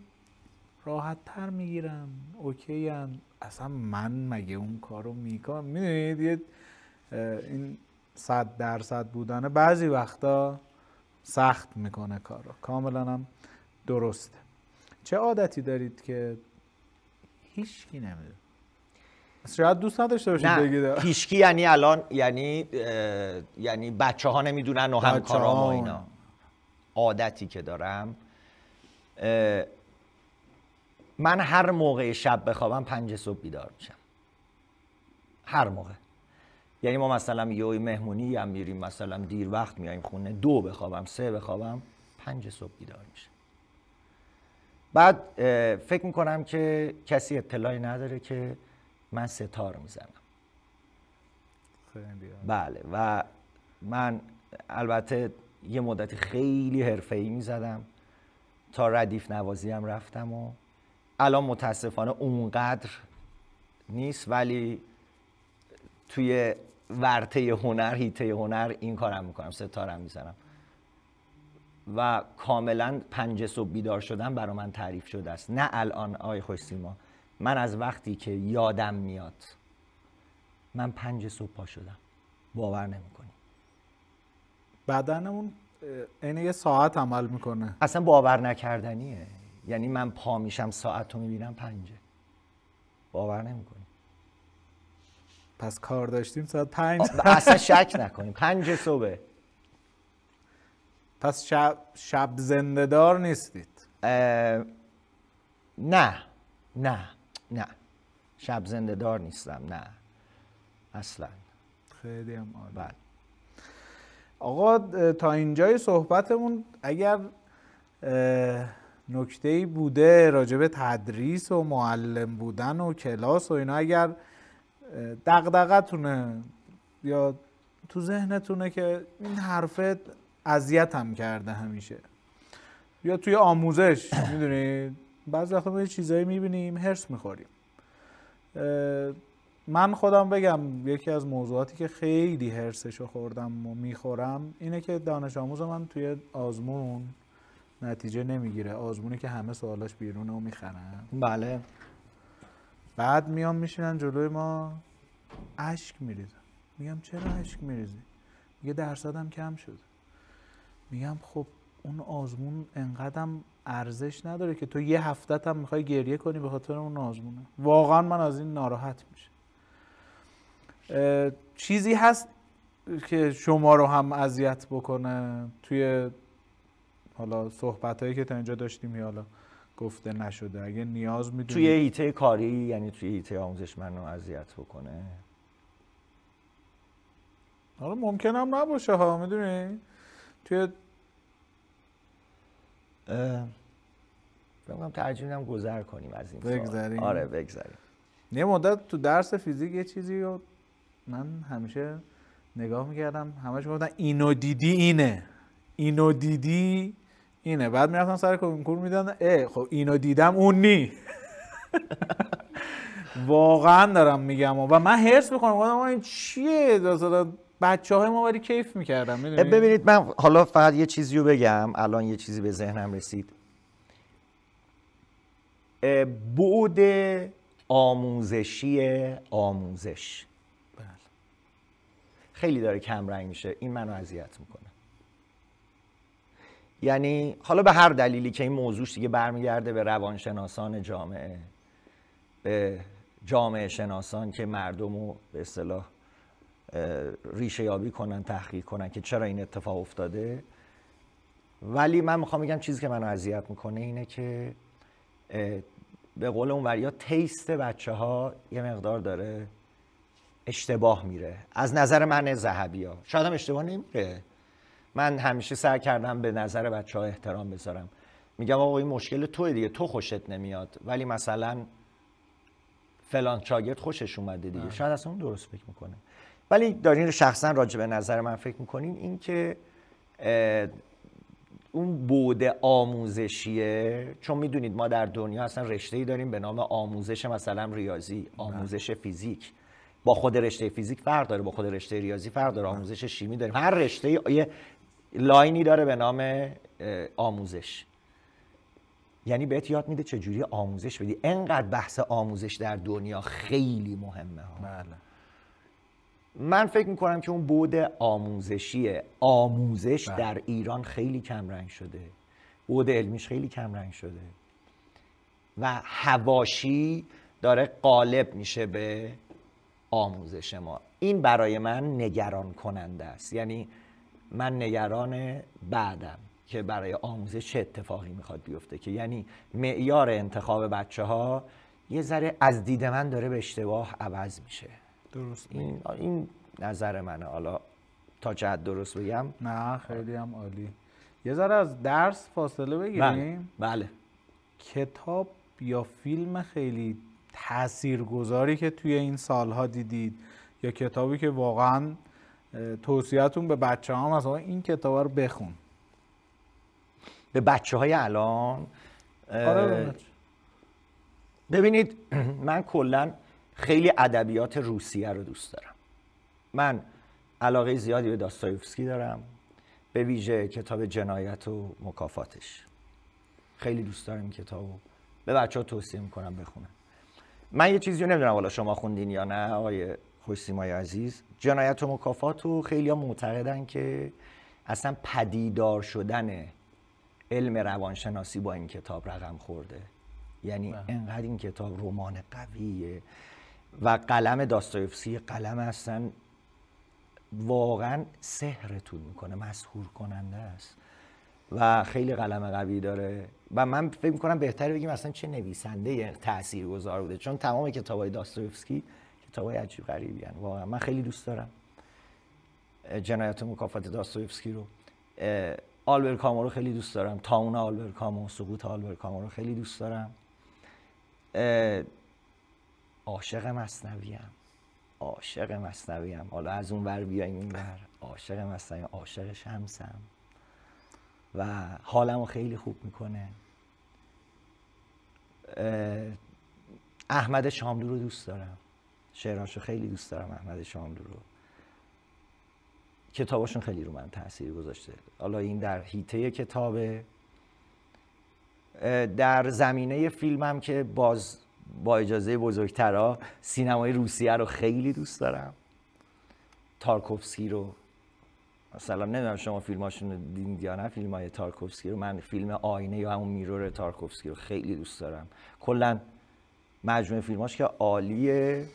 راحت تر میگیرن، اوکی ان، اصلا من مگه اون کارو میکنم؟ میدونید این 100% بودن بعضی وقتا سخت میکنه کارو. کاملا هم درسته. چه عادتی دارید که هیچکی نمیدونه؟ شاید دوست نداشته باشید بگید. هیچکی یعنی الان یعنی بچه‌ها نمیدونن و همکارام و اینا. عادتی که دارم، من هر موقع شب بخوابم 5 صبح بیدار میشم. هر موقع. یعنی ما مثلا یه مهمونی هم میریم، مثلا دیر وقت میایم خونه، 2 بخوابم 3 بخوابم 5 صبح بیدار میشم. بعد فکر میکنم که کسی اطلاعی نداره که من ستار میزنم. بله. و من البته یه مدتی خیلی حرفه‌ای میزدم، تا ردیف نوازی هم رفتم و الان متاسفانه اونقدر نیست، ولی توی ورطه هنر، حیطه هنر این کارم میکنم، ستارم میزنم و کاملا 5 صبح بیدار شدم برای من تعریف شده است. نه الان آقای خوش‌سیما، من از وقتی که یادم میاد من 5 صبح پا شدم، باور نمیکنی. بدنمون عین یه ساعت عمل میکنه، اصلا باور نکردنیه. یعنی من پا میشم ساعت رو میبینم 5، باور نمیکنی. پس کار داشتیم ساعت 5. اصلا شک نکنیم 5 صبح. پس شب زنده دار نیستید؟ نه شب زنده دار نیستم، نه اصلا. خیلی هم عالی. بله. آقا تا اینجای صحبتمون اگر نکته‌ای بوده راجع به تدریس و معلم بودن و کلاس و اینا، اگر دغدغه‌تونه یا تو ذهنتونه که این حرفت اذیتم کرده همیشه، یا توی آموزش میدونید بعضی وقتا ما یه چیزایی میبینیم هرس میخوریم. من خودم بگم یکی از موضوعاتی که خیلی هرسشو خوردم و میخورم اینه که دانش آموز من توی آزمون نتیجه نمیگیره، آزمونی که همه سوالاش بیرونه و میخرن. بله. بعد میان میشینن جلوی ما اشک میریزن. میگم چرا اشک میریزی؟ دیگه درصدم کم شده. میگم خب اون آزمون انقدرم ارزش نداره که تو یه هفتت هم میخوای گریه کنی به خاطر اون آزمونه. واقعا من از این ناراحت میشه. چیزی هست که شما رو هم اذیت بکنه توی حالا صحبتایی که تا اینجا داشتیم یا حالا گفته نشده؟ اگه نیاز میدونید توی حیطه کاری، یعنی توی حیطه آموزش منو اذیت بکنه؟ حالا ممکن هم نباشه ها، میدونی توی بگم ترجیح میدم گذر کنیم از این بگذاریم. آره بگذاریم. یه مدت تو درس فیزیک یه چیزی رو من همیشه نگاه میکردم، همش میگفتن اینو دیدی اینه، اینو دیدی اینه، بعد میرفتم سر کنکور میدادن خب اینو دیدم اون نی. واقعا دارم میگم و من هرس میکنم گفتم این چیه؟ بچه‌های ما ولی کیف میکردم. ببینید من حالا فقط یه چیزی رو بگم، الان یه چیزی به ذهنم رسید. بعد آموزشی آموزش خیلی داره کم رنگ میشه. این منو اذیت میکنه. یعنی حالا به هر دلیلی که این موضوعش دیگه برمیگرده به روانشناسان جامعه، به جامعه شناسان که مردم رو به اصطلاح ریشه یابی کنن، تحقیق کنن که چرا این اتفاق افتاده. ولی من میخوام بگم چیزی که منو اذیت میکنه اینه که به قول اون وریا تیست بچه ها یه مقدار داره اشتباه میره. از نظر من ذهبی ها شاید هم اشتباه نمیره. من همیشه سعی کردم به نظر بچه ها احترام بذارم. میگم آقا این مشکل توه دیگه، تو خوشت نمیاد ولی مثلا فلان شاگرد خوشش اومده دیگه. شاید اصلا اون درست فکر میکنه. ولی دارین شخصا راجع به نظر من فکر میکنین این که اون بعد آموزشیه. چون میدونید ما در دنیا اصلا رشته‌ای داریم به نام آموزش مثلا ریاضی، آموزش فیزیک. با خود رشته فیزیک فرق داره، با خود رشته ریاضی فرق داره. آموزش شیمی داریم. هر رشته یه لاینی داره به نام آموزش. یعنی بهت یاد میده چجوری آموزش بدی. انقدر بحث آموزش در دنیا خیلی مهمه ها. بله. من فکر میکنم که اون بعد آموزشی آموزش در ایران خیلی کمرنگ شده. بعد علمیش خیلی کمرنگ شده و حواشی داره غالب میشه به آموزش ما. این برای من نگران کننده است. یعنی من نگران بعدم که برای آموزش چه اتفاقی میخواد بیفته، که یعنی معیار انتخاب بچه ها یه ذره از دید من داره به اشتباه عوض میشه. درست. این نظر منه. حالا تا چقدر درست بگم؟ نه خیلی هم عالی. یه ذره از درس فاصله بگیریم. بله. کتاب یا فیلم خیلی تاثیرگذاری که توی این سالها دیدید یا کتابی که واقعا توصیه‌تون به بچه‌ها مثلا این کتاب رو بخون؟ به بچه‌های الان آره ببینید من کلا خیلی ادبیات روسیه رو دوست دارم. من علاقه زیادی به داستایوفسکی دارم، به ویژه کتاب جنایت و مکافاتش. خیلی دوست دارم این کتابو. به بچه‌ها توصیه میکنم بخونن. من یه چیزی رو نمیدونم والا شما خوندین یا نه آقای خوش‌سیمای عزیز. جنایت و مکافاتو خیلی‌ها معتقدن که اصلا پدیدار شدن علم روانشناسی با این کتاب رقم خورده. یعنی انقدر این کتاب رمان قویه و قلم داستایوفسکی قلم اصلا واقعا سحرتون میکنه، مسحور کننده است و خیلی قلم قوی داره و من فکر میکنم بهتره بگیم اصلا چه نویسنده تاثیرگذار بوده، چون تمام کتابای داستایوفسکی کتابای عجیب غریبی ان. واقعا من خیلی دوست دارم جنایت و مکافات داستایوفسکی رو. آلبر کامو رو خیلی دوست دارم. تاون آلبر کامو، سقوط آلبر کامو رو خیلی دوست دارم. عاشق مثنویم. حالا از اون ور بیایم این ور. عاشق مثنویم، عاشق شمسم و حالمو خیلی خوب میکنه. احمد شاملو رو دوست دارم. شعراشو خیلی دوست دارم احمد شاملو رو. کتاباشون خیلی رو من تاثیر گذاشته. حالا این در حیطه کتابه. در زمینه فیلمم که باز با اجازه بزرگترها سینمای روسیه رو خیلی دوست دارم. تارکوفسکی رو مثلا نمیدونم شما فیلماشون رو دیدید یا نه، فیلم‌های تارکوفسکی رو. من فیلم آینه یا همون میرور تارکوفسکی رو خیلی دوست دارم. کلا مجموعه فیلماش که عالیه.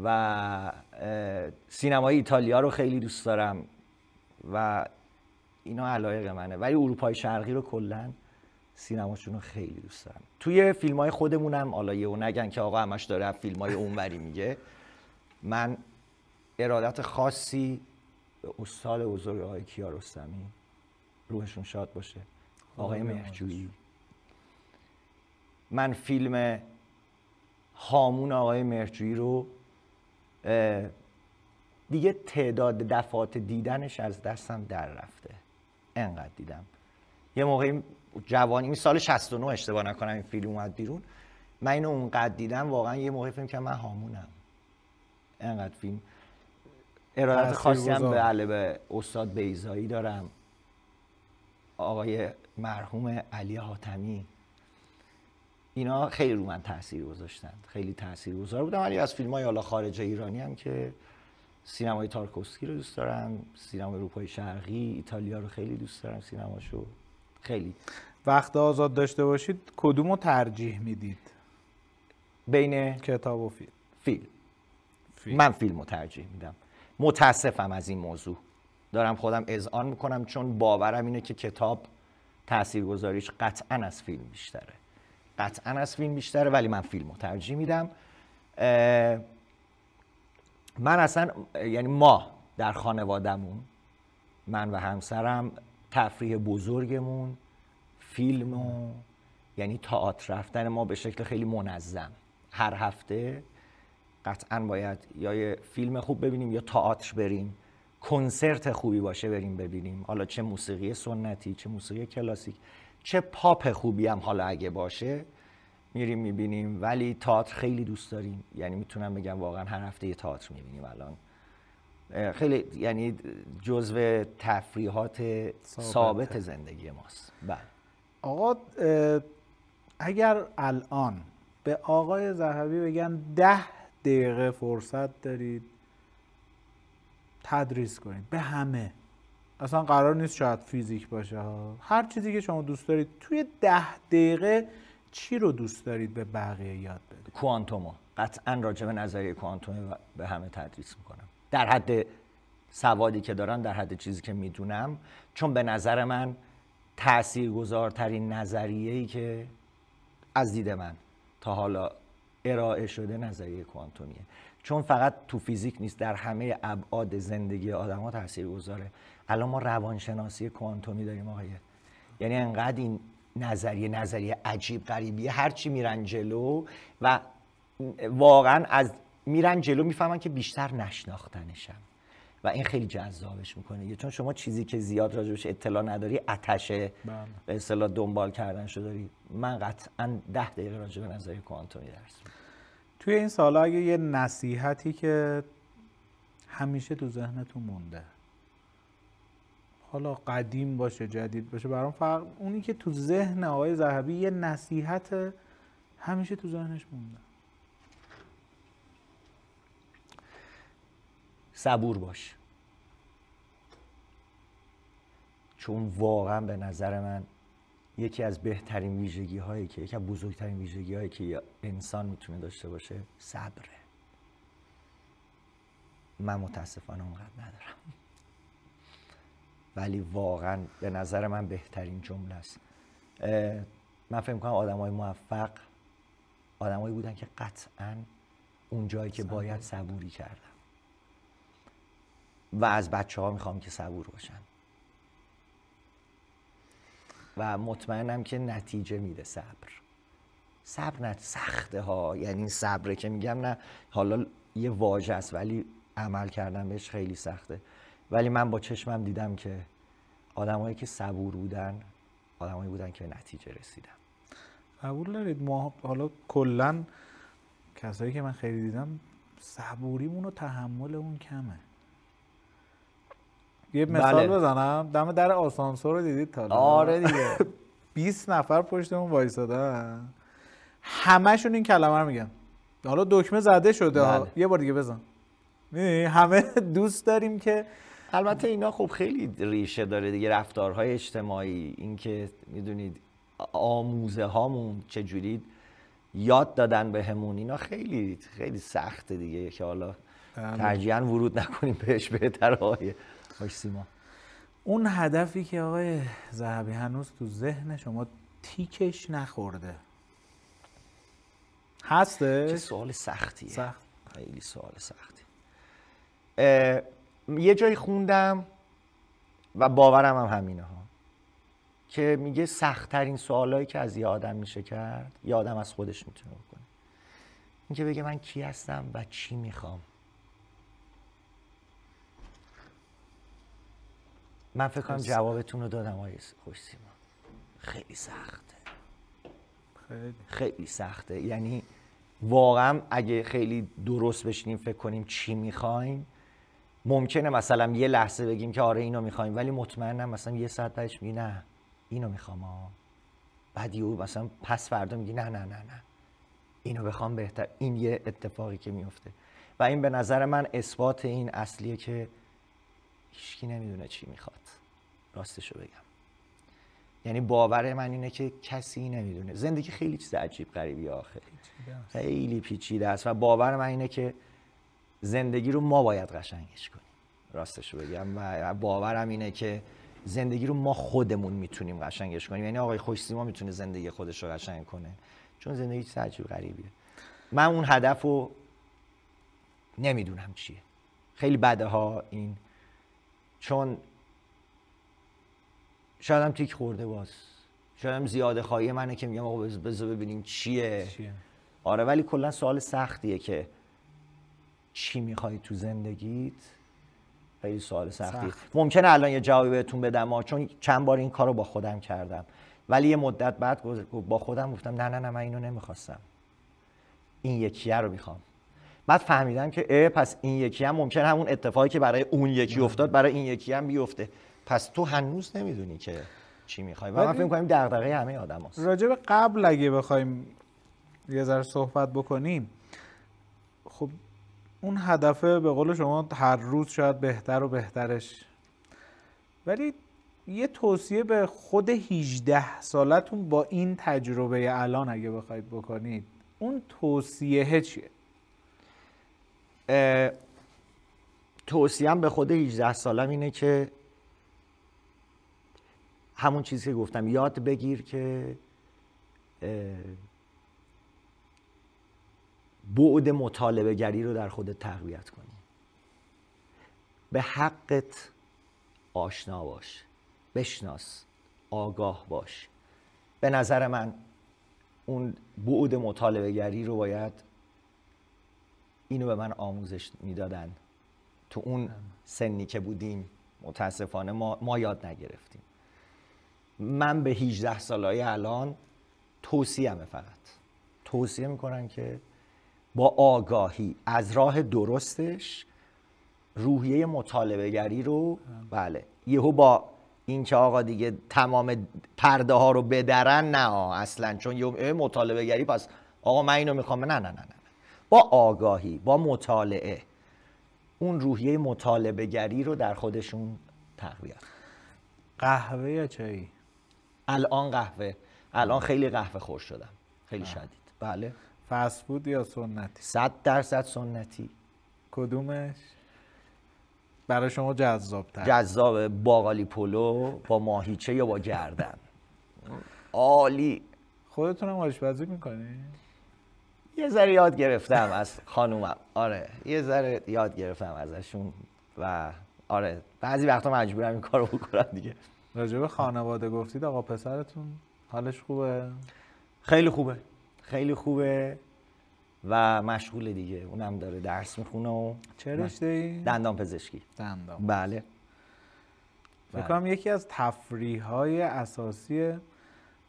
و سینمای ایتالیا رو خیلی دوست دارم و اینا علایق منه. ولی اروپای شرقی رو کلا سینماشون رو خیلی دوست دارم. توی فیلم‌های خودمونم حالا یهو نگن که آقا همش داره فیلم‌های اونوری میگه، من ارادت خاصی به استاد بزرگ آقای کیارستمی، روحشون شاد باشه، آقای مهرجویی. من فیلم هامون آقای مهرجویی رو دیگه تعداد دفعات دیدنش از دستم در رفته، انقدر دیدم. یه موقعی جوانی سال 69 اشتباه نکنم این فیلم اومد بیرون، من اینو اونقدر دیدم واقعا یه موقعی فکر کردم من هامونم. انقدر فیلم ارادت خاصی هم به استاد بیضایی دارم، آقای مرحوم علی حاتمی. اینا خیلی رو من تاثیر گذاشتن، خیلی تاثیرگذار بودن. ولی از فیلم‌های حالا خارج ایرانی هم که سینمای تارکوفسکی رو دوست دارم، سینما اروپای شرقی، ایتالیا رو خیلی دوست دارم سینماشو. خیلی وقت آزاد داشته باشید کدومو ترجیح میدید بین کتاب و فیلم؟ من فیلمو ترجیح میدم. متاسفم از این موضوع، دارم خودم اذعان میکنم، چون باورم اینه که کتاب تاثیرگذاریش قطعاً از فیلم بیشتره، قطعاً از فیلم بیشتره. ولی من فیلمو ترجیح میدم. من اصلا یعنی ما در خانوادهمون، من و همسرم، تفریح بزرگمون فیلم یعنی تئاتر رفتن ما به شکل خیلی منظم. هر هفته قطعاً باید یا یه فیلم خوب ببینیم یا تئاتر بریم، کنسرت خوبی باشه بریم ببینیم، حالا چه موسیقی سنتی، چه موسیقی کلاسیک، چه پاپ خوبی هم حالا اگه باشه میریم میبینیم. ولی تئاتر خیلی دوست داریم، یعنی میتونم بگم واقعا هر هفته یه تئاتر میبینیم الان. خیلی یعنی جزو تفریحات ثابت زندگی ماست. بله آقا، اگر الان به آقای ذهبی بگن 10 دقیقه فرصت دارید تدریس کنید به همه، اصلا قرار نیست شاید فیزیک باشه ها، هر چیزی که شما دوست دارید، توی 10 دقیقه چی رو دوست دارید به بقیه یاد بدید؟ کوانتومو قطعا راجع به نظریه کوانتوم به همه تدریس میکنم، در حد سوادی که دارم، در حد چیزی که میدونم. چون به نظر من تاثیرگذارترین نظریه‌ای که از دید من تا حالا ارائه شده نظریه کوانتومیه. چون فقط تو فیزیک نیست، در همه ابعاد زندگی آدم‌ها تاثیرگذاره. الان ما روانشناسی کوانتومی داریم آقای، یعنی انقدر این نظریه عجیب غریبیه، هرچی میرن جلو و واقعا از میرن جلو میفهمن که بیشتر نشناختنشن و این خیلی جذابش میکنه. چون شما چیزی که زیاد راجبش اطلاع نداری، آتشه به اصطلاح دنبال کردنشو داری. من قطعا 10 دقیقه راجع به نظریه کوانتومی درس میدم. توی این سالا اگه یه نصیحتی که همیشه تو ذهنتون مونده، حالا قدیم باشه جدید باشه، برام فرق، اونی که تو ذهن آقای ذهبی یه نصیحت همیشه تو ذهنش مونده، صبور باش. چون واقعا به نظر من یکی از بهترین ویژگی هایی که، یکی از بزرگترین ویژگی هایی که انسان میتونه داشته باشه صبره. من متاسفانه اونقدر ندارم، ولی واقعا به نظر من بهترین جمله است. من فکر می‌کنم آدمای موفق آدمایی بودن که قطعاً اون جایی که باید صبوری کردن و از بچه‌ها میخوام که صبور باشن و مطمئنم که نتیجه میده. صبر سخته ها، یعنی این صبره که میگم نه حالا یه واژه است ولی عمل کردن بهش خیلی سخته. ولی من با چشمم دیدم که آدمایی که صبور بودن آدمایی بودن که به نتیجه رسیدن. قبول دارید؟ ما حالا کلا کسایی که من خیلی دیدم صبوریمون و تحملمون کمه. یه مثال بزنم، دم در آسانسور رو دیدید تا؟ آره دیگه 20 نفر پشتمون وایسادن، همشون این کلمه رو میگن. حالا دکمه زده شده ها، یه بار دیگه بزن. میدونی همه دوست داریم که البته اینا خب خیلی ریشه داره دیگه، رفتارهای اجتماعی، اینکه میدونید آموزه هامون چجوری یاد دادن بهمون، اینا خیلی خیلی سخته دیگه که حالا ترجیحاً ورود نکنیم بهش بهتره. آقای سیما، اون هدفی که آقای ذهبی هنوز تو ذهن شما تیکش نخورده هسته؟ چه سوال سختیه. سخت. خیلی سوال سختی. یه جایی خوندم و باورم هم همینه ها، که میگه سخت‌ترین سوالایی که از یه آدم میشه کرد، یه آدم از خودش میتونه بکنه، این که بگه من کی هستم و چی میخوام. من فکر کنم جوابتون رو دادم آقای خوش‌سیما. خیلی سخته، خیلی سخته. یعنی واقعا اگه خیلی درست بشینیم فکر کنیم چی میخوایم، ممکنه مثلا یه لحظه بگیم که آره اینو میخوایم، ولی مطمئنم مثلا یه ساعت بعدش میگی نه اینو میخوام ها، بعد یهو مثلا پس فردا میگی نه نه نه نه اینو بخوام بهتر. این یه اتفاقی که میفته و این به نظر من اثبات این اصلیه که هیچکی نمیدونه چی میخواد. راستشو بگم، یعنی باور من اینه که کسی نمیدونه. زندگی خیلی چیز عجیب غریبی آخه، خیلی پیچیده است و باور من اینه که زندگی رو ما باید قشنگش کنیم. راستشو بگم، و باورم اینه که زندگی رو ما خودمون میتونیم قشنگش کنیم. یعنی آقای خوش‌سیما میتونه زندگی خودش رو قشنگ کنه، چون زندگی چیز عجیب غریبیه. من اون هدف رو نمیدونم چیه. خیلی بده ها این، چون شاید هم تیک خورده باز، شاید هم زیاده خواهی منه که میگم آقا بذار ببینیم چیه. آره، ولی کلا سوال سختیه که چی میخوای تو زندگیت. خیلی سوال سختیه. ممکنه الان یه جوابی بهتون بدم چون چند بار این کارو با خودم کردم، ولی یه مدت بعد با خودم گفتم نه نه نه من اینو نمیخواستم، این یکیه رو میخوام. بعد فهمیدم که پس این یکی هم ممکنه همون اتفاقی که برای اون یکی افتاد برای این یکی هم بیفته. پس تو هنوز نمیدونی که چی میخوای و من فکر می‌کنم دغدغه همه آدماست. راجع به قبل اگه بخوایم یه ذره صحبت بکنیم، خب اون هدفه به قول شما هر روز شاید بهتر و بهترش، ولی یه توصیه به خود 18 سالتون با این تجربه الان اگه بخواید بکنید، اون توصیه چیه؟ توصیه‌ام به خود 18 سالم اینه که همون چیزی که گفتم، یاد بگیر که بعد مطالبه گری رو در خودت تقویت کنی. به حقت آشنا باش، بشناس، آگاه باش. به نظر من اون بعد مطالبه گری رو باید، اینو به من آموزش میدادن تو اون سنی که بودیم، متاسفانه ما یاد نگرفتیم. من به 18 سالای الان توصیه میکنم که با آگاهی از راه درستش روحیه مطالبه گری رو بله، یهو با این که آقا دیگه تمام پرده ها رو بدرن، نه اصلا، چون یه مطالبه گری پس آقا من اینو میخوام، نه نه نه نه، با آگاهی، با مطالعه اون روحیه مطالبه گری رو در خودشون تقویت. قهوه یا چایی؟ الان قهوه، الان خیلی قهوه خور شدم، خیلی شدید. بله. فست فود یا سنتی؟ 100% سنتی. کدومش برای شما جذاب‌تر؟ جذاب باقالی پلو با ماهیچه یا با گردن. عالی. خودتونم آشپزی میکنی؟ یه ذره یاد گرفتم از خانومم. آره یه ذره یاد گرفتم ازشون و آره بعضی وقتا مجبورم این کارو بکنم دیگه. راجع به خانواده گفتید، آقا پسرتون حالش خوبه؟ خیلی خوبه، خیلی خوبه و مشغوله دیگه. اونم داره درس میخونه و چه رشته‌ای؟ دندان پزشکی. دندان. بله. فکر کنم یکی از تفریح‌های اساسی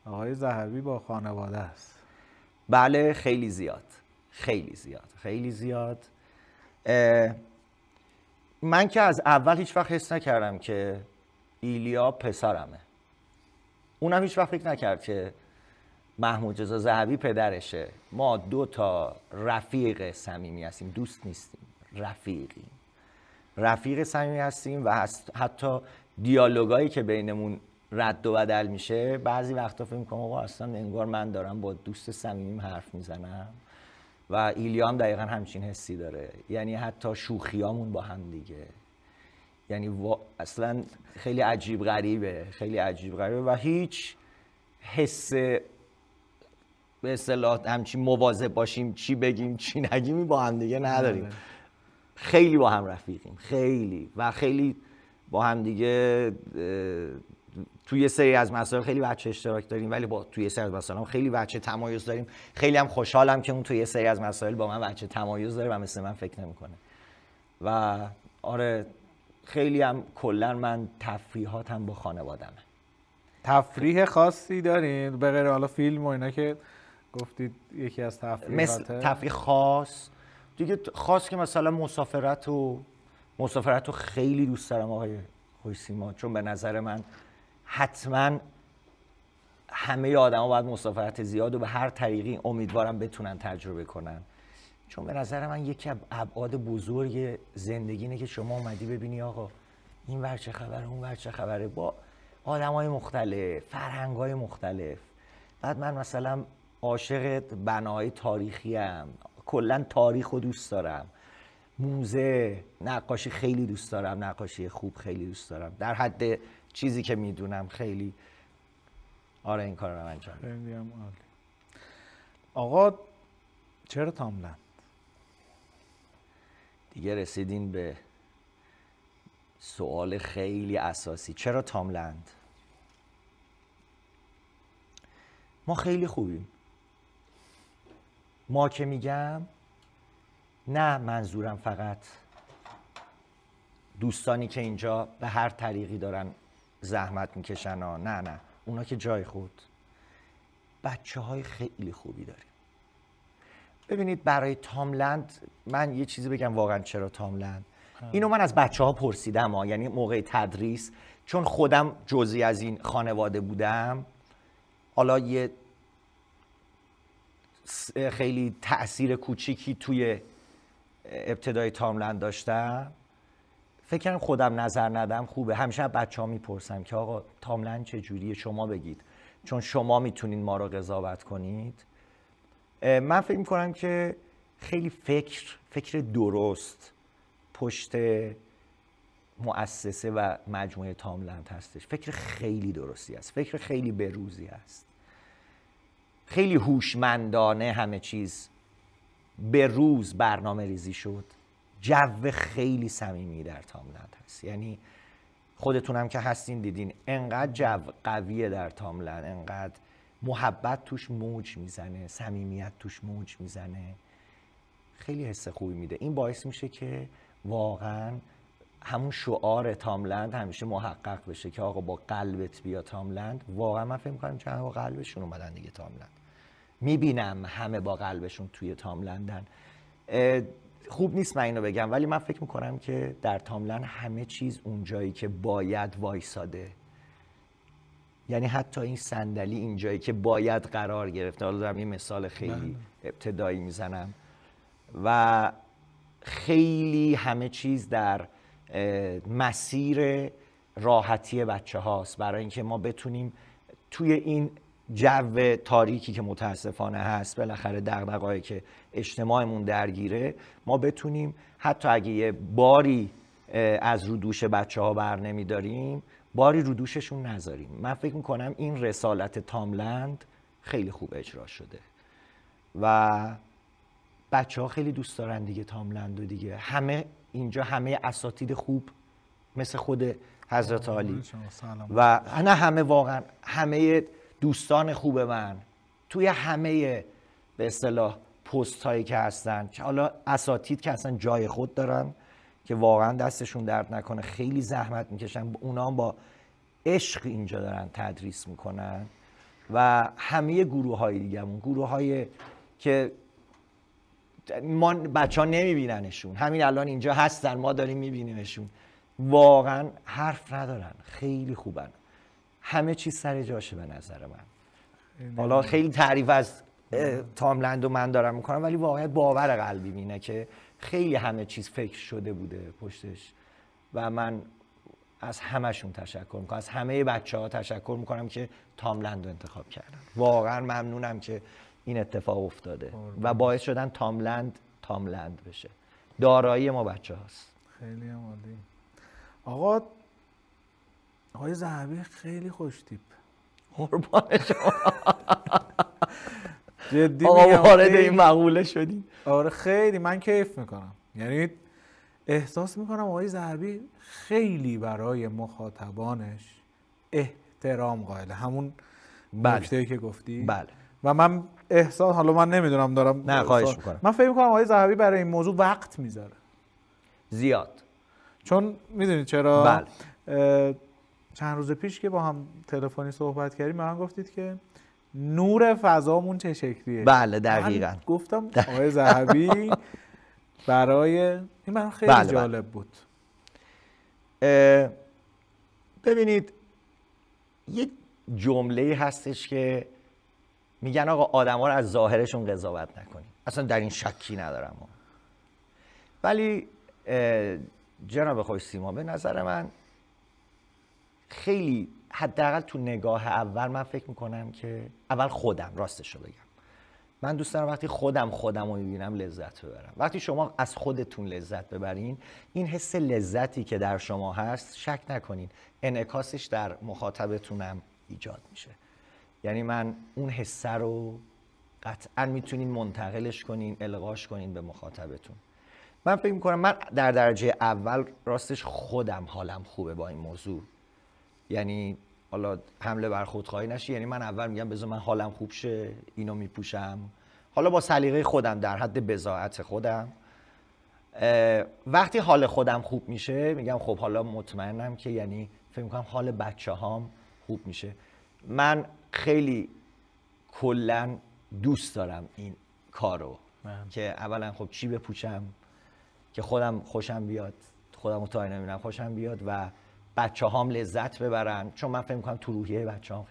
آقای ذهبی با خانواده است. بله خیلی زیاد، خیلی زیاد، خیلی زیاد. من که از اول هیچ وقت حس نکردم که ایلیا پسرمه. اونم هیچ وقت فکر نکرد که محمود رضا ذهبی پدرشه. ما 2 تا رفیق صمیمی هستیم، دوست نیستیم، رفیقیم رفیق صمیمی هستیم و حتی دیالوگایی که بینمون رد و بدل میشه بعضی وقتا فکر می‌کنم آقا اصلا انگار من دارم با دوست صمیمیم حرف میزنم و ایلیا هم دقیقا همچین حسی داره. یعنی حتی شوخیامون با هم دیگه، یعنی اصلا خیلی عجیب غریبه و هیچ حس به اصطلاح همچین مواظب باشیم چی بگیم چی نگیم با هم دیگه نداریم. خیلی با هم رفیقیم، خیلی با هم دیگه توی یه سری از مسائل خیلی وجه اشتراک داریم، ولی توی یه سری از مسائل هم خیلی وجه تمایز داریم. خیلی هم خوشحالم که اون توی یه سری از مسائل با من وجه تمایز داره و مثل من فکر نمی‌کنه. و آره خیلی هم کلا من تفریحاتم با خانوادمه. تفریح خاصی دارین به غیر حالا فیلم و اینا که گفتید یکی از تفریحاته؟ مثل تفریح خاص دیگه خاص که مثلا مسافرت رو خیلی دوست دارم آقای خوش‌سیما، چون به نظر من حتما همه آدما باید مسافرت زیاد و به هر طریقی امیدوارم بتونن تجربه کنن، چون به نظر من یکی از ابعاد بزرگ زندگی اینه که شما اومدی ببینی آقا این ور چه خبره اون ور چه خبره با آدمای مختلف، فرهنگ‌های مختلف. بعد من مثلا عاشق بناهای تاریخی ام، کلا تاریخ رو دوست دارم، موزه، نقاشی خیلی دوست دارم، نقاشی خوب خیلی دوست دارم، در حد چیزی که میدونم خیلی آره این کار رو انجام میدم. خیلی هم عالی. آقا چرا تاملند؟ دیگه رسیدین به سوال خیلی اساسی. چرا تاملند؟ ما خیلی خوبیم. ما که میگم نه منظورم فقط دوستانی که اینجا به هر طریقی دارن زحمت میکشن ها، نه اونا که جای خود، بچه های خیلی خوبی داریم. ببینید برای تاملند من یه چیزی بگم واقعا چرا تاملند. اینو من از بچه ها پرسیدم ها، یعنی موقع تدریس، چون خودم جزئی از این خانواده بودم، حالا یه خیلی تأثیر کوچیکی توی ابتدای تاملند داشتم. فکر کنم خودم نظر ندم خوبه. همیشه بچه ها میپرسم که آقا تاملند چجوریه، شما بگید، چون شما میتونین ما رو قضاوت کنید. من فکر میکنم که خیلی فکر درست پشت مؤسسه و مجموعه تاملند هستش. فکر خیلی درستی است، فکر خیلی بروزی است، خیلی هوشمندانه همه چیز به روز برنامه ریزی شد. جو خیلی صمیمی در تاملند هست، یعنی خودتونم که هستین دیدین انقدر جو قویه در تاملند، انقدر محبت توش موج میزنه، صمیمیت توش موج میزنه، خیلی حس خوبی میده. این باعث میشه که واقعا همون شعار تاملند همیشه محقق بشه که آقا با قلبت بیا تاملند. واقعا من فکر می‌کنم که همه با قلبشون اومدن دیگه تاملند. میبینم همه با قلبشون توی تاملندن. خوب نیست من اینو بگم، ولی من فکر میکنم که در تاملند همه چیز اون جایی که باید وایساده. یعنی حتی این صندلی این جایی که باید قرار گرفته. حالا دارم یه مثال خیلی ابتدایی میزنم و خیلی همه چیز در مسیر راحتی بچه هاست، برای اینکه ما بتونیم توی این جو تاریکی که متاسفانه هست، بالاخره دغدغه‌ای که اجتماعمون درگیره، ما بتونیم حتی اگه یه باری از رو دوش بچه ها بر نمیداریم، باری رو دوششون نذاریم. من فکر میکنم این رسالت تاملند خیلی خوب اجرا شده و بچه ها خیلی دوست دارن دیگه تاملند و دیگه همه اینجا همه اساتید خوب مثل خود حضرت علی و نه همه واقعا همه دوستان خوب من توی همه به اصطلاح پست هایی که هستن، حالا اساتید که اصلا جای خود دارن که واقعا دستشون درد نکنه، خیلی زحمت میکشن، اونا هم با عشق اینجا دارن تدریس میکنن و همه گروه های دیگه همون گروه های که ما بچه ها نمیبیننشون، همین الان اینجا هستن ما داریم میبینیمشون، واقعا حرف ندارن، خیلی خوبن، همه چیز سر جاشه به نظر من. حالا خیلی تعریف از تاملند رو من دارم میکنم، ولی واقعا باور قلبی اینه که خیلی همه چیز فکر شده بوده پشتش و من از همشون تشکر میکنم، از همه بچه‌ها تشکر میکنم که تاملند رو انتخاب کردن. واقعا ممنونم که این اتفاق افتاده و باعث شدن تاملند بشه. دارایی ما بچه هاست. خیلی عالی. آقای ذهبی خیلی خوش تیپ. قربان شما. جدی آقا میگم وارد این مقوله شدیم. آره خیلی من کیف میکنم، یعنی احساس میکنم آقای ذهبی خیلی برای مخاطبانش احترام قائله، همون نکته‌ای که گفتی. بله. و من احساس، حالا من نمیدونم دارم، نه خواهش میکنم، من فکر میکنم آقای ذهبی برای این موضوع وقت میذاره زیاد. چون میدونید چرا؟ بله. چند روز پیش که با هم تلفنی صحبت کردیم من گفتید که نور فضامون چه شکلیه. بله دقیقاً. من گفتم آقای ذهبی برای این من خیلی بله جالب بود. ببینید یک جمله هستش که میگن آقا آدم‌ها رو از ظاهرشون قضاوت نکنیم، اصلا در این شکی ندارم. ولی جناب خوش سیما، به نظر من خیلی، حداقل تو نگاه اول من فکر میکنم که اول خودم، راستش رو بگم، من دوست دارم وقتی خودم رو میبینم لذت ببرم. وقتی شما از خودتون لذت ببرین، این حس لذتی که در شما هست شک نکنین انعکاسش در مخاطبتونم ایجاد میشه. یعنی من اون حس رو قطعا میتونین منتقلش کنین، القاش کنین به مخاطبتون. من فکر میکنم من در درجه اول راستش خودم حالم خوبه با این موضوع. یعنی حالا حمله بر خودخواهی نشه، یعنی من اول میگم بذار من حالم خوب شه اینو میپوشم، حالا با سلیقه خودم در حد بضاعت خودم. وقتی حال خودم خوب میشه میگم خب حالا مطمئنم که، یعنی فکر میکنم حال بچه هام خوب میشه. من خیلی کلن دوست دارم این کارو که اولا خب چی بپوشم که خودم خوشم بیاد، خودم رو تا نمیبینم خوشم بیاد و بچه هام لذت ببرن، چون من فکر میکنم تو روحیه بچه هام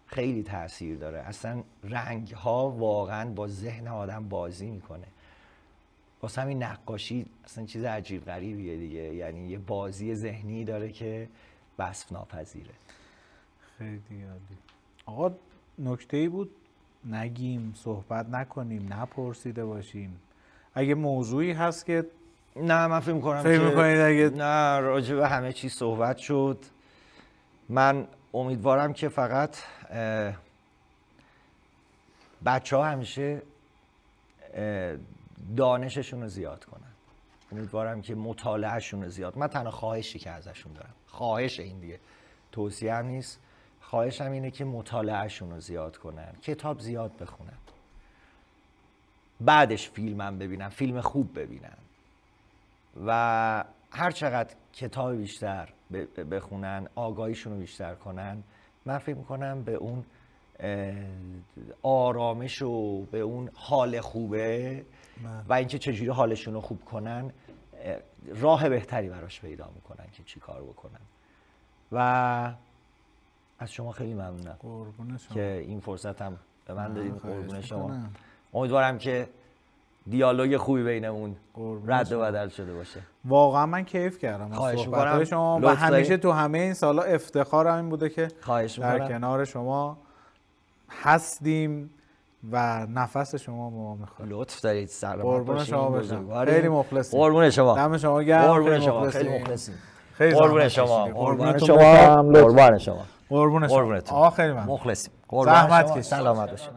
خیلی تاثیر داره. اصلا رنگ ها واقعا با ذهن آدم بازی میکنه. واسه همین نقاشی اصلا چیز عجیب غریبیه دیگه، یعنی یه بازی ذهنی داره که وصف ناپذیره. خیلی عالی. آقا نکته‌ای بود نگیم، صحبت نکنیم، نپرسیده باشیم؟ اگه موضوعی هست که نه من فکر میکنم که نه، راجع به همه چیز صحبت شد. من امیدوارم که فقط بچه ها همیشه دانششون رو زیاد کنن. امیدوارم که مطالعهشون رو زیاد. من تنها خواهشی که ازشون دارم، خواهش این دیگه، توصیه هم نیست، خواهشم اینه که مطالعهشون رو زیاد کنن، کتاب زیاد بخونن، بعدش فیلم هم ببینن، فیلم خوب ببینن و هر چقدر کتاب بیشتر بخونن، آگاهیشون رو بیشتر کنن، من فکر میکنم به اون آرامش و به اون حال خوبه و اینکه چجوری حالشون رو خوب کنن راه بهتری براش پیدا میکنن که چی کار بکنن. و از شما خیلی ممنونم که این فرصت هم به من دادین. قربون شما. امیدوارم که دیالوگ خوبی بینمون رد و بدل شده باشه. واقعا من کیف کردم از صحبت‌های شما و همیشه تو همه این سالا افتخارم این بوده که در کنار شما هستیم و نفس شما ما میخواد. لطف دارید. سلامت قربون شما باشم. خیلی مخلصیم. قربون شما. دم شما گرم. قربون شما. خیلی مخلصیم. قربون شما. قربون شما. قربون شما. قربونتون. آقا خیلی ممنون. مخلصیم. زحمت کشید. سلامت باشید.